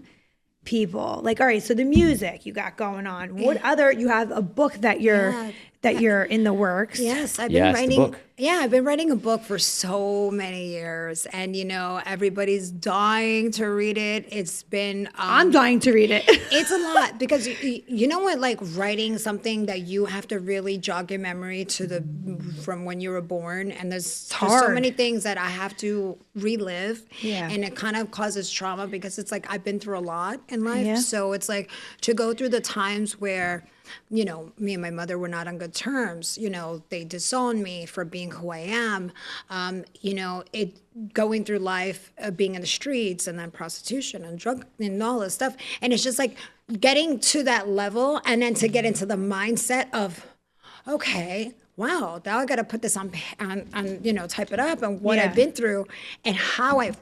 people? Like, all right, so the music you got going on. What other? You have a book that that you're in the works. Yes, I've Yes, been the writing. book. Yeah, I've been writing a book for so many years, and everybody's dying to read it. It's been I'm dying to read it. it's a lot because you know what, like writing something that you have to really jog your memory from when you were born, and there's so hard. many things that I have to relive, Yeah. and it kind of causes trauma because it's like I've been through a lot in life, Yeah. so it's like to go through the times where me and my mother were not on good terms. They disowned me for being who I am. It going through life, being in the streets, and then prostitution and drug and all this stuff. And it's just like getting to that level, and then to get into the mindset of, okay, wow, now I got to put this on, type it up, and what Yeah. I've been through, and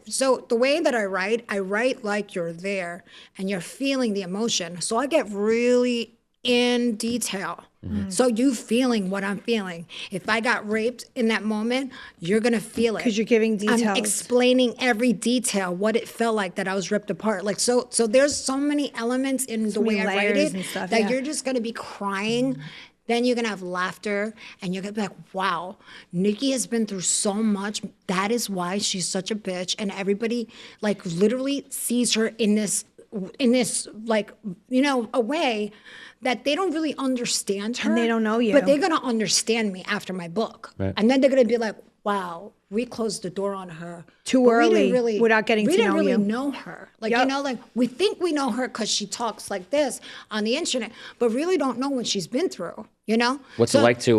so the way that I write like you're there and you're feeling the emotion. So I get really in detail. So you feeling what I'm feeling. If I got raped in that moment, you're going to feel it. 'Cause you're giving I'm details. explaining every detail, what it felt like that I was ripped apart. Like, so there's so many elements in the way many I write layers it and stuff, that yeah. you're just going to be crying. Then you're going to have laughter, and you're going to be like, wow, Nikki has been through so much. That is why she's such a bitch. And everybody like literally sees her in this like, a way that they don't really understand her. And they don't know you. But they're going to understand me after my book. Right. And then they're going to be like, wow, we closed the door on her Too But we early, didn't really, without getting we to didn't know really you. know her. Like, Yep. like we think we know her because she talks like this on the internet, but really don't know what she's been through, What's it like to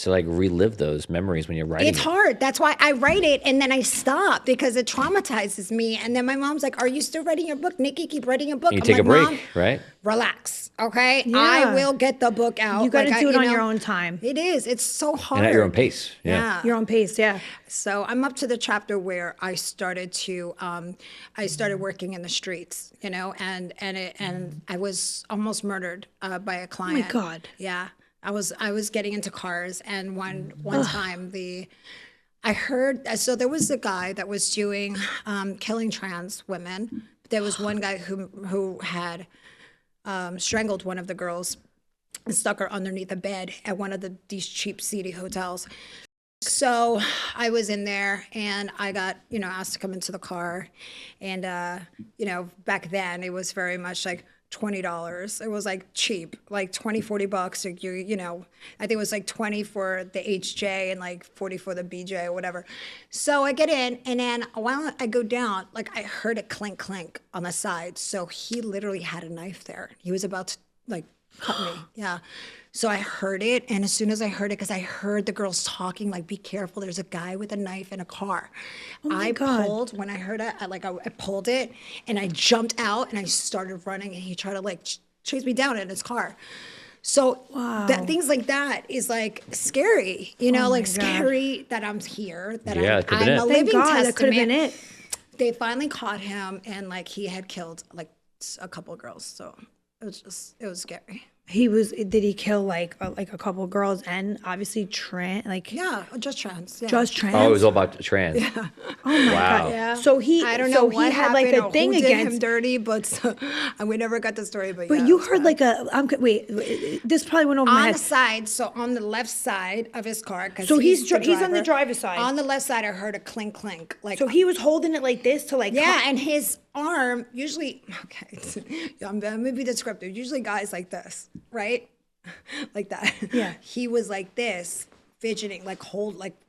like relive those memories when you're writing? It's hard. That's why I write it and then I stop because it traumatizes me. And then my mom's like, "Are you still writing your book, Nikki? Keep writing your book." You I'm take like, a break, "Mom, right? relax, okay? Yeah. I will get the book out. You got to Like, do it on your own time. It is. It's so hard. And at your own pace. Yeah. Your own pace, yeah. So I'm up to the chapter where I started working in the streets, and I was almost murdered by a client. God. Yeah, I was getting into cars, and one time I heard, so there was a guy that was doing killing trans women. There was one guy who had strangled one of the girls and stuck her underneath a bed at one of these cheap, seedy hotels. So I was in there and I got, asked to come into the car. And, back then it was very much like $20. It was like cheap, like $20-$40. Like I think it was like 20 for the HJ and like 40 for the BJ or whatever. So I get in, and then while I go down, like I heard a clink clink on the side. So he literally had a knife there. He was about to like cut me. Yeah. So I heard it, and as soon as I heard it, because I heard the girls talking, like, be careful, there's a guy with a knife in a car. my God. Pulled, when I heard it, I pulled it, and I jumped out, and I started running, and he tried to, like, chase me down in his car. So things like that is, like, scary, scary that I'm here, that Yeah, it could've been I'm it. a Thank living God, testament. that could have been it. They finally caught him, and, like, he had killed, like, a couple of girls, so it was scary. Did he kill like a couple of girls and obviously trans, like Yeah, just trans. Yeah. just trans? Oh, it was all about trans. Oh my Wow. God. Yeah. So I don't know he what had like happened a or thing who did him against. dirty, but we never got the story. But yeah, You it's heard bad. like wait, this probably went over my on head. the side, so on the left side of his car. So he's the on the driver. driver's side. On the left side, I heard a clink clink. Like So he was holding it like this to like. yeah, and his arm usually I'm gonna be descriptive. Usually guys like this, right? Like that. Yeah. He was like this, fidgeting, like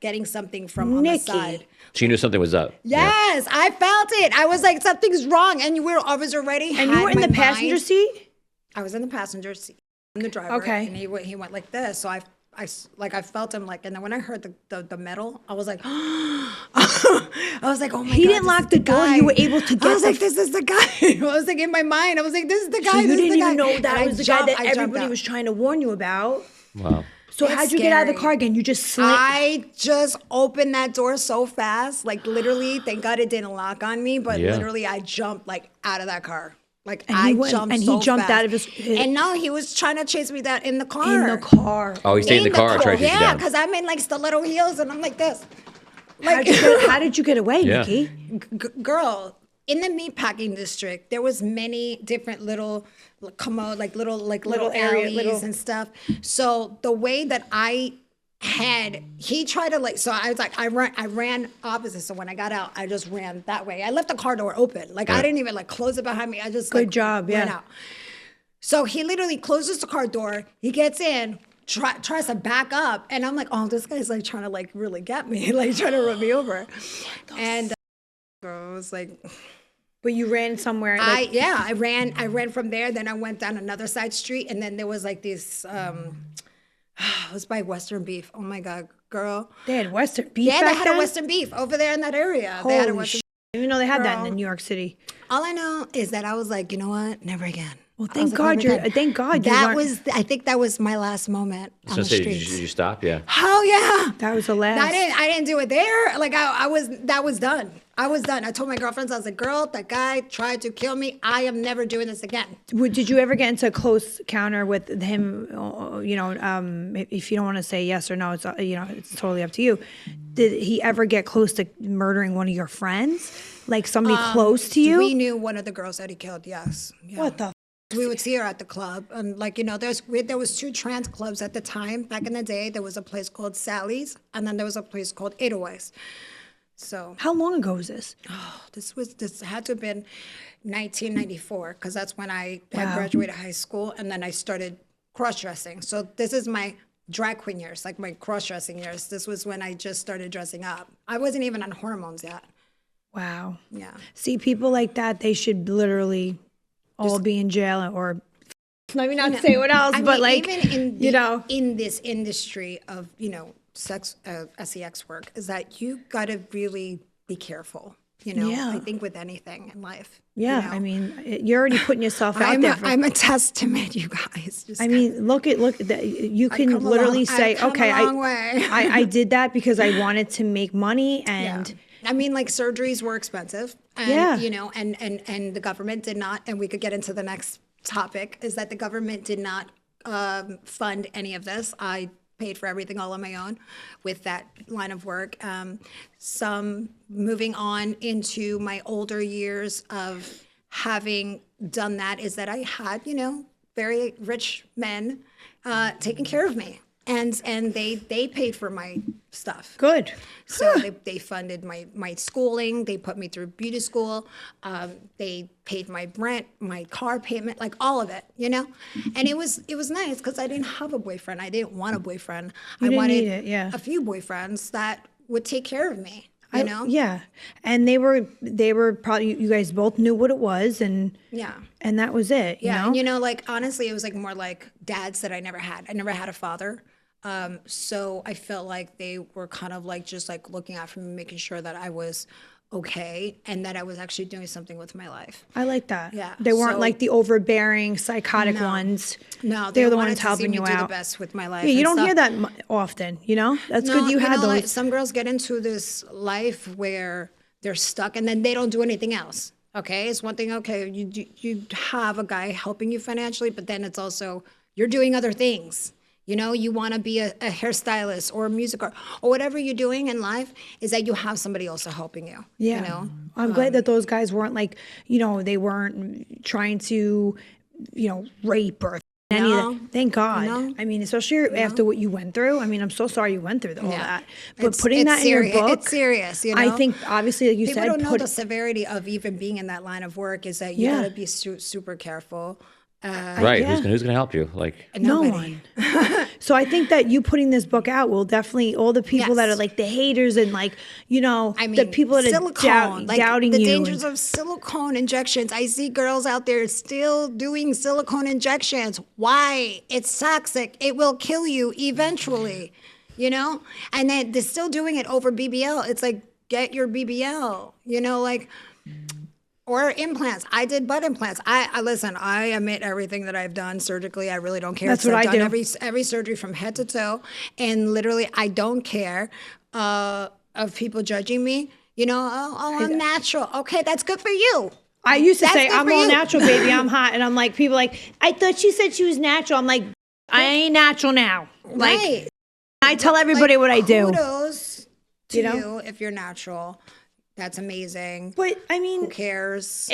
getting something from on the Nikki. side. She knew something was up. Yes, I felt it. I was like, something's wrong. And I was already And you were in the passenger seat. I was in the passenger seat. I'm the driver. Okay. And he went like this. So I felt him like, and then when I heard the metal, I was like, I was like, oh my God. He didn't this lock is the door. guy. You were able to I get was like, this is the guy. I was like, in my mind, I was like, this is the guy. So you this is didn't the guy. even know that And was the I guy that jumped everybody out. was trying to warn you about. Wow. So It's how'd you get out of the scary. car again? You just slammed. I just opened that door so fast, like literally. Thank God it didn't lock on me, but Yeah. literally I jumped like out of that car. Like And I he went- jumped and he so jumped fast. out of his- And no, he was trying to chase me down in the car. in the car. Oh, he stayed in the car and tried to chase you Yeah, down. because I'm in like stiletto heels and I'm like this. How Like, did you get away, Yeah. Nikki? girl, in the meatpacking district, there was many different little commode, like little area, alleys and stuff. So the way that he tried to like, so I was like, I ran opposite. So when I got out, I just ran that way. I left the car door open. Like I didn't even like close it behind me. I just Good job, ran yeah. out. So he literally closes the car door. He gets in, tries to back up, and I'm like, oh, this guy's like trying to like really get me, like trying to run me over. And I was like, But you ran somewhere. Like, I ran from there. Then I went down another side street, and then there was like this. It was by Western Beef. Oh my God, girl. they had Western beef. Yeah, they back had then? a Western Beef over there in that area. They had a Holy Western. shit. I didn't even know they had that Girl. in New York City. All I know is that I was like, you know what? Never again. Well, I was thank like, God never again. thank God you That weren't- was. I think that was my last moment on So the say, streets. did you stop? Yeah. Oh yeah. That was the last. I didn't do it there. Like that was done. I was done. I told my girlfriends, I was like, girl, that guy tried to kill me. I am never doing this again. Did you ever get into a close counter with him? If you don't want to say yes or no, it's it's totally up to you. Did he ever get close to murdering one of your friends, like somebody close to you? We knew one of the girls that he killed, yes. Yeah. What the? We would see her at the club. And like, there was 2 trans clubs at the time. Back in the day, there was a place called Sally's, and then there was a place called 808s. So How long ago was this? this had to have been 1994, because that's when I had Wow. graduated high school, and then I started cross-dressing. So this is my drag queen years, like my cross-dressing years. This was when I just started dressing up. I wasn't even on hormones yet. Wow. Yeah. See, people like that, they should literally all be in jail or. Let me not say what else, I but mean, like, even in this industry of sex sex work, is that you got to really be careful. Yeah. I think with anything in life. yeah, I mean, you're already putting yourself out there. I'm a testament, you guys. Just I mean, look at you can come a literally long- say, I've come okay, a long way. I did that because I wanted to make money and. Yeah. I mean, like surgeries were expensive, and Yeah. and the government did not. And we could get into the next topic, is that the government did not fund any of this. I paid for everything all on my own with that line of work. Some moving on into my older years of having done that is that I had, very rich men taking care of me. And they paid for my stuff. Good. So they funded my schooling. They put me through beauty school. They paid my rent, my car payment, like all of it, And it was nice because I didn't have a boyfriend. I didn't want a boyfriend. I didn't wanted need it, yeah. a few boyfriends that would take care of me. You know? Yeah, and they were probably, you guys both knew what it was, and Yeah. and that was it. Yeah, You know? and like honestly, it was like more like dads that I never had. I never had a father. So I felt like they were kind of like just like looking out for me, making sure that I was okay and that I was actually doing something with my life. I like that. Yeah, they weren't so- like the overbearing, psychotic No. ones. No, they're they the wanted ones to see helping me you do out. the best with my life. Yeah, you and don't stuff. hear that often. That's good. You had those. Like, some girls get into this life where they're stuck and then they don't do anything else. Okay, it's one thing. Okay, you have a guy helping you financially, but then it's also you're doing other things. You want to be a hairstylist or a music or whatever you're doing in life is that you have somebody also helping you. Yeah. I'm glad that those guys weren't like, they weren't trying to, rape or any of that. Thank God. No. I mean, especially after what you went through. I mean, I'm so sorry you went through all that. But putting it's that in your serious. book. It's serious. I think, obviously, like you People said, don't know the severity of even being in that line of work is that you Yeah. got to be super careful. Right. yeah. Who's gonna help you? Like, no Nobody. one. So I think that you putting this book out will definitely, all the people that are Yes. like the haters and like, I mean, the people that silicone, are doubting the you. dangers of silicone injections. I see girls out there still doing silicone injections. Why? It's toxic. It will kill you eventually, And then they're still doing it over BBL. It's like, get your BBL, or implants. I did butt implants. I listen. I admit everything that I've done surgically. I really don't care. That's what I've I done do. every surgery from head to toe, and literally, I don't care of people judging me. I'm natural. Okay, that's good for you. I used to That's say, good I'm for all you. natural, baby. I'm hot. And I'm like, people like, I thought she said she was natural. I'm like, I ain't natural now. Like, Right. I tell everybody what I do. Kudos to You know? you if you're natural. That's amazing. But I mean, who cares?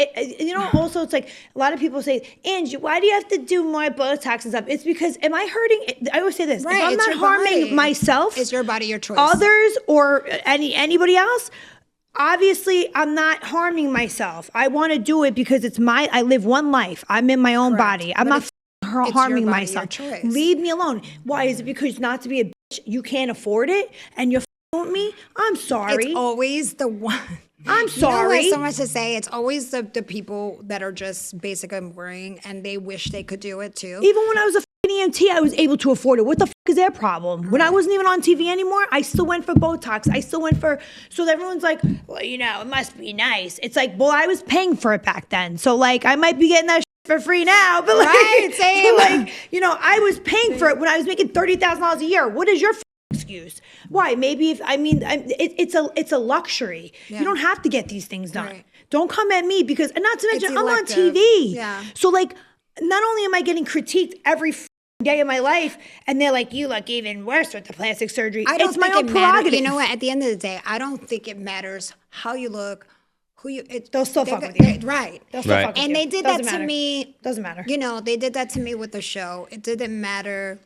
Also it's like a lot of people say, Angie, why do you have to do more Botox and stuff? It's because, am I hurting? I always say this, Right, if I'm it's not your harming body. myself, It's your body, your choice. others, or anybody else, obviously I'm not harming myself. I want to do it because I live one life. I'm in my own body. I'm not harming your body, myself. your choice. Leave me alone. Why? Is it because not to be a bitch, you can't afford it and you're with me? I'm sorry. It's always the one. I'm sorry. You know, so much to say. It's always the people that are just basically boring and they wish they could do it too. Even when I was a EMT, I was able to afford it. What the is their problem? When I wasn't even on TV anymore, I still went for Botox. I still went for, so everyone's like, well, it must be nice. It's like, well, I was paying for it back then. So like, I might be getting that for free now, but like, right, same. So like, I was paying for it when I was making $30,000 a year. What is your excuse? Why? Maybe it's a luxury. Yeah. You don't have to get these things done. Right. Don't come at me because, and not to mention, It's I'm on elective. TV. Yeah. So like, not only am I getting critiqued every day of my life, and they're like, you look even worse with the plastic surgery. I don't It's my think own it matters. prerogative. You know what? At the end of the day, I don't think it matters how you look, who you. They'll still fuck with you. Right. They'll still Right. fuck with And you. they did Doesn't that to matter. me. Doesn't matter. They did that to me with the show. It didn't matter.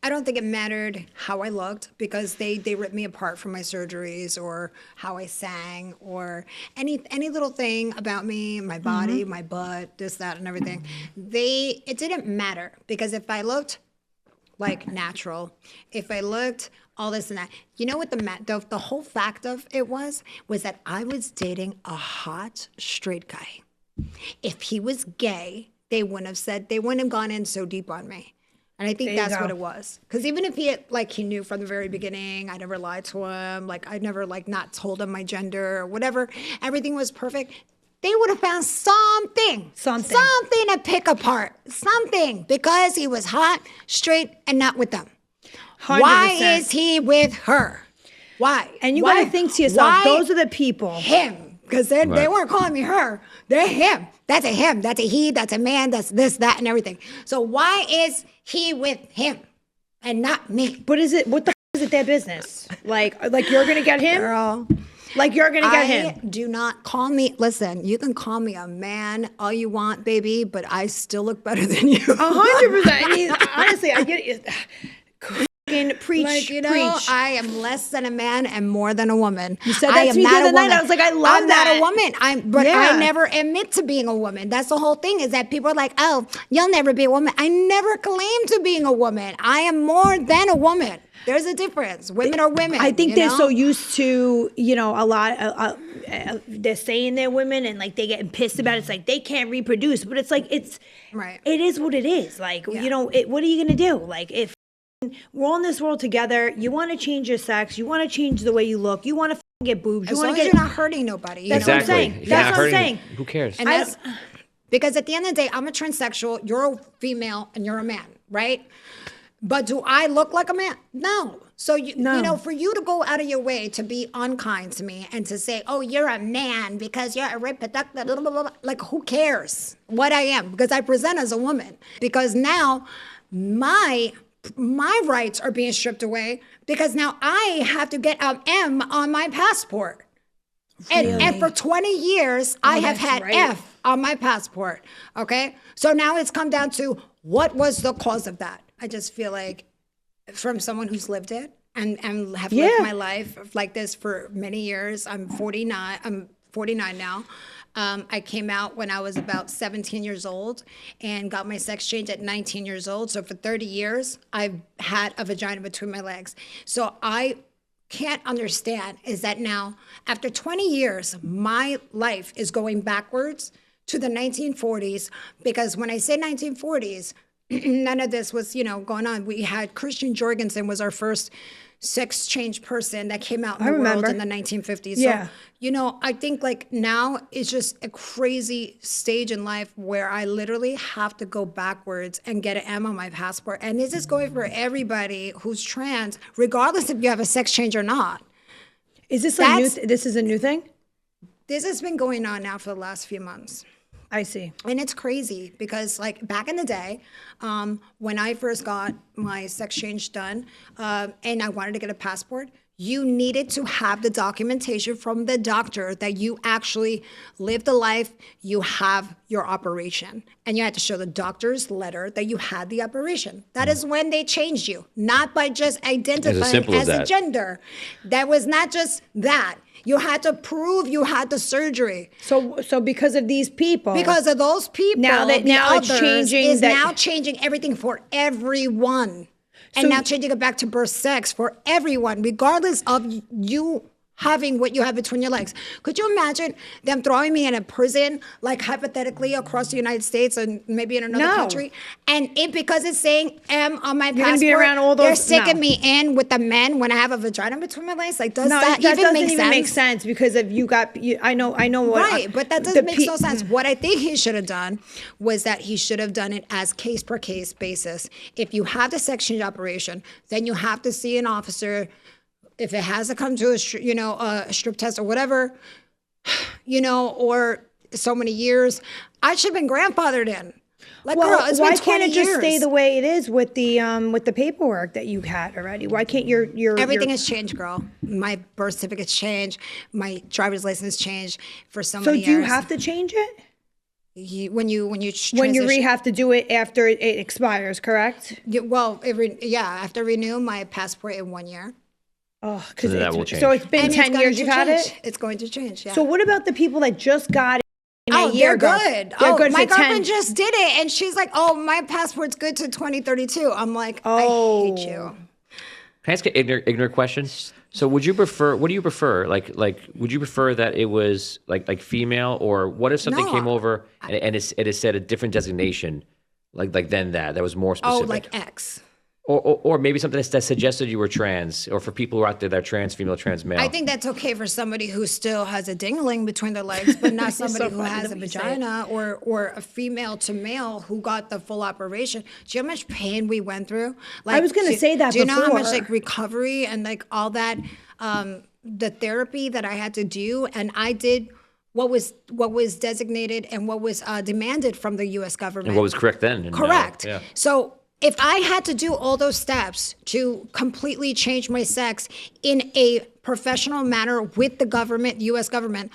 I don't think it mattered how I looked because they ripped me apart from my surgeries or how I sang or any little thing about me, my body, my butt, this, that, and everything. It didn't matter because if I looked like natural, if I looked all this and that, you know what the whole fact of it was that I was dating a hot straight guy. If he was gay, they wouldn't have gone in so deep on me. And I think that's what it was. Because even if he knew from the very beginning, I never lied to him, I never not told him my gender or whatever, everything was perfect. They would have found something to pick apart, something, because he was hot, straight, and not with them. 100%. Why is he with her? Why? And you got to think to yourself, those are the people. Him. Because they weren't calling me her. They're him. That's a him. That's a he. That's a man. That's this, that, and everything. So why is he with him and not me? But what the is it their business? Like you're going to get him? Girl. Like you're going to get him? Do not call me. Listen, you can call me a man all you want, baby, but I still look better than you. 100%. I mean, honestly, I get it. Preach, preach. I am less than a man and more than a woman. You said that to me the other night. I was like, I love I'm that. not a woman. But I never admit to being a woman. That's the whole thing, is that people are like, oh, you'll never be a woman. I never claim to being a woman. I am more than a woman. There's a difference. Women are women. I think they're so used to, a lot. They're saying they're women and they getting pissed about it. It's like they can't reproduce, but it's like right. It is what it is. What are you gonna do? If we're all in this world together, you want to change your sex, you want to change the way you look, you want to get boobs, as long as you're not hurting nobody. That's what I'm saying. If you're That's not what I'm hurting, saying. who cares? And because at the end of the day, I'm a transsexual, you're a female, and you're a man, right? But do I look like a man? No. So, for you to go out of your way to be unkind to me and to say, oh, you're a man because you're a reproductive, blah, blah, blah, blah. Who cares what I am? Because I present as a woman. Because now my rights are being stripped away because now I have to get an M on my passport. Really? And for 20 years, I have had F on my passport. Okay? So now it's come down to what was the cause of that? I just feel like from someone who's lived it and have lived my life like this for many years. I'm 49 now. I came out when I was about 17 years old and got my sex change at 19 years old. So for 30 years, I've had a vagina between my legs. So I can't understand is that now, after 20 years, my life is going backwards to the 1940s. Because when I say 1940s, none of this was, going on. We had Christian Jorgensen was our first sex change person that came out in the world in the 1950s. Yeah. So, I think now it's just a crazy stage in life where I literally have to go backwards and get an M on my passport. And this is going for everybody who's trans, regardless if you have a sex change or not. Is this this is a new thing? This has been going on now for the last few months. I see. And it's crazy because back in the day, when I first got my sex change done and I wanted to get a passport, you needed to have the documentation from the doctor that you actually lived the life, you have your operation. And you had to show the doctor's letter that you had the operation. That is when they changed you, not by just identifying as a gender. That was not just that. You had to prove you had the surgery. So because of these people, because of those people, now it's changing. Is now changing everything for everyone. And now changing it back to birth sex for everyone, regardless of you having what you have between your legs. Could you imagine them throwing me in a prison, like hypothetically across the United States and maybe in another country? And because it's saying M on my passport, be around all those, they're sticking me in with the men when I have a vagina between my legs? Like, does that even make sense? Doesn't make sense because if you got, I know what. Right, but that doesn't make no sense. What I think he should have done was that he should have done it as case per case basis. If you have the sex change operation, then you have to see an officer. If it has to come to a strip test or whatever, or so many years, I should have been grandfathered in. Like, well, girl, it's why been 20 can't it just years. stay the way it is with the paperwork that you had already? Why can't your everything has changed, girl? My birth certificate's changed. My driver's license changed for so many years. So do you have to change it? When you have to do it after it expires, correct? After renew my passport in 1 year. Oh, so that will change. So it's been 10 years you've had it? It's going to change, yeah. So what about the people that just got it a year ago? Good. They're good my for 10. girlfriend just did it, and she's like, oh, my passport's good to 2032. I'm like, I hate you. Can I ask an ignorant question? So what do you prefer? Like, would you prefer that it was like female, or what if something came over and it said a different designation, like than that was more specific? Oh, like X. Or maybe something that suggested you were trans, or for people who are out there that are trans, female, trans, male. I think that's okay for somebody who still has a dingling between their legs, but not somebody who has a vagina or a female to male who got the full operation. Do you know how much pain we went through? Like, I was going to say that. Do you know how much recovery and all that, the therapy that I had to do, and I did what was designated and what was demanded from the U.S. government. And what was correct then. Correct. So if I had to do all those steps to completely change my sex in a professional manner with the government, U.S. government,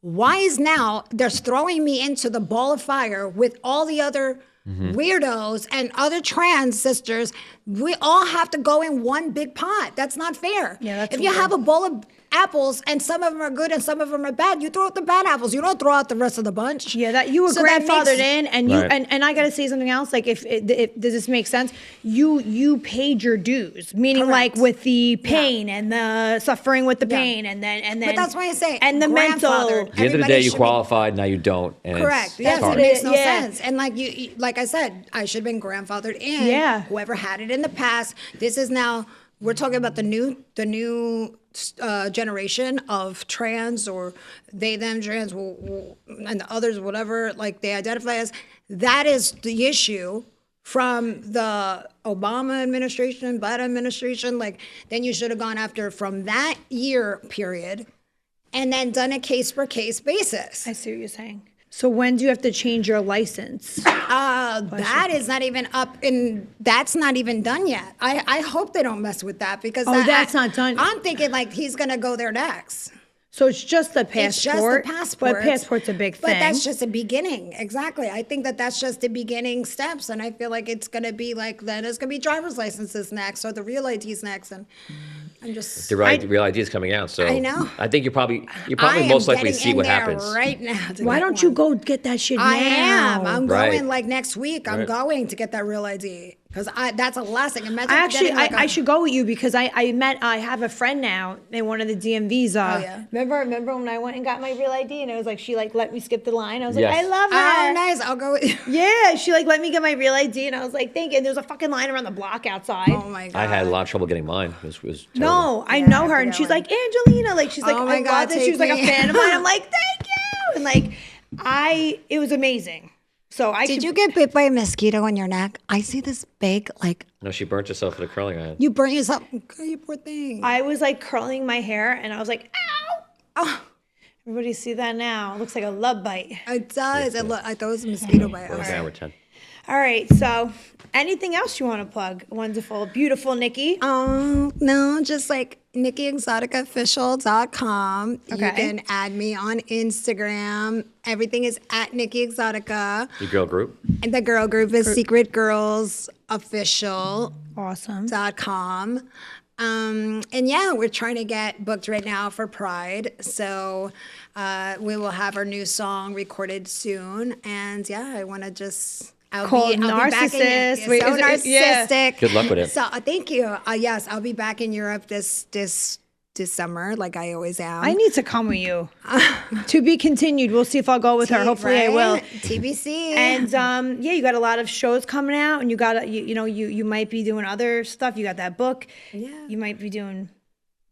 why is now they're throwing me into the ball of fire with all the other weirdos and other trans sisters? We all have to go in one big pot. That's not fair. Yeah, that's if you have a bowl of apples and some of them are good and some of them are bad, you throw out the bad apples. You don't throw out the rest of the bunch. Yeah, that you were grandfathered in, and and I got to say something else. Like, if does this make sense? You paid your dues, meaning like with the pain and the suffering with the pain, and then. But that's why I say and the mental. At the end of the day, you qualified. Now you don't. And correct. Yes, it makes no sense. And like I said, I should have been grandfathered in. Yeah. Whoever had it in the past. This is now. We're talking about the new generation of trans, or they, them, trans, and the others, whatever, like they identify as. That is the issue from the Obama administration, Biden administration. Like, then you should have gone after from that year period and then done a case per case basis. I see what you're saying. So when do you have to change your license? That is not even up, and that's not even done yet. I hope they don't mess with that, because that's not done. I'm thinking like he's gonna go there next. So it's just the passport. It's just the passport. But passport's a big thing. But that's just a beginning. Exactly. I think that's just the beginning steps, and I feel like it's gonna be like then it's gonna be driver's licenses next, or the real IDs next, and I'm just the real ID is coming out. So I know. I think you probably most likely see what happens right now. Why don't you go get that shit now? I am. I'm going like next week. I'm going to get that real ID. Because that's a last thing. Imagine I should go with you, because I have a friend now in one of the DMVs. Oh, yeah. Remember when I went and got my real ID, and it was like she let me skip the line. I was like, I love her. Oh, nice. I'll go with you. Yeah, she let me get my real ID, and I was like, thank you. And there was a fucking line around the block outside. Oh my god. I had a lot of trouble getting mine. It was terrible. No, I know her, and she's like, Angelina, like she's like, oh my god, she was like a fan of mine. I'm like, thank you, and like it was amazing. So Did you get bit by a mosquito on your neck? I see this big, like. No, she burnt herself with a curling iron. You burnt yourself? God, you poor thing. I was like curling my hair, and I was like, ow. Oh. Everybody see that now. It looks like a love bite. It does. I thought it was a mosquito bite. We're down, we're 10. All right. So anything else you want to plug? Wonderful, beautiful Nikki. No, just like NikkiExotiKaofficial.com. Okay. You can add me on Instagram. Everything is at Nikki ExotiKa. Your girl group. And the girl group is secretgirlsofficial.com. Awesome. And yeah, we're trying to get booked right now for Pride. So we will have our new song recorded soon. And yeah, I want to just... I'll be back in Wait, so narcissistic. Yeah. Good luck with it. So thank you. Yes, I'll be back in Europe this summer, like I always am. I need to come with you. To be continued. We'll see if I'll go with her. Hopefully I will. TBC. And yeah, you got a lot of shows coming out, and you got you might be doing other stuff. You got that book. Yeah. You might be doing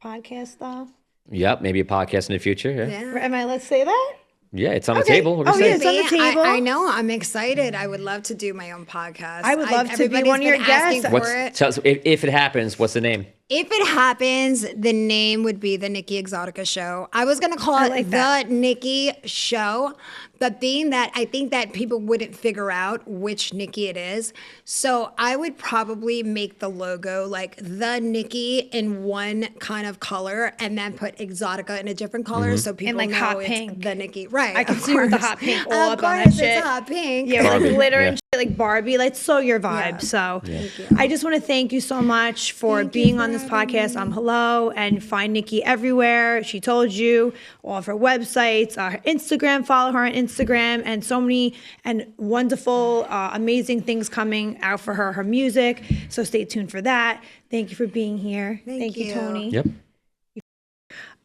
podcast stuff. Yep, maybe a podcast in the future. Yeah, Am I allowed to say that? yeah, it's on the Okay. table. What Oh, do you yeah, say? it's on the table. I know. I'm excited. I would love to do my own podcast. I would love to be everybody's one of your been asking guests. for it. Tell us, if it happens, what's the name? If it happens, the name would be the Nikki ExotiKa Show. I was gonna call it like the that. Nikki Show, but being that I think that people wouldn't figure out which Nikki it is, so I would probably make the logo like the Nikki in one kind of color, and then put Exotica in a different color, so people like know hot it's pink. the Nikki. Right? I can of see you with the course. hot pink all Of up on that course, shit. it's hot pink. Yeah, with Barbie, like glitter yeah. and shit, like Barbie. Like so your vibe. Yeah. So Thank you. I just want to thank you so much for Thank you being for on this having podcast. Hello, and find Nikki everywhere. She told you all of her websites, her Instagram. Follow her on Instagram, and so many and wonderful, amazing things coming out for her. Her music. So stay tuned for that. Thank you for being here. Thank you, you. Tony. Yep.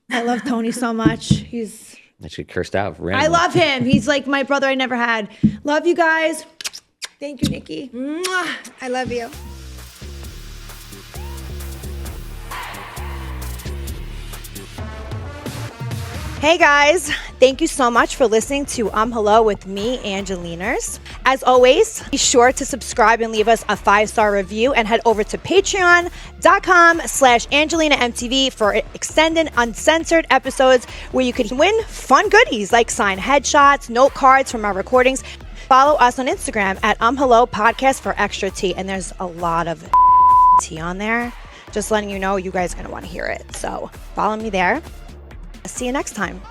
I love Tony so much. He's. I should cursed out. I Randomly. love him. He's like my brother I never had. Love you guys. Thank you, Nikki. Mwah. I love you. Hey guys, thank you so much for listening to Hello with me, Angeliners. As always, be sure to subscribe and leave us a 5-star review, and head over to patreon.com/AngelinaMTV for extended uncensored episodes where you could win fun goodies like signed headshots, note cards from our recordings. Follow us on Instagram at Hello Podcast for extra tea, and there's a lot of tea on there. Just letting you know, you guys are going to want to hear it. So follow me there. See you next time.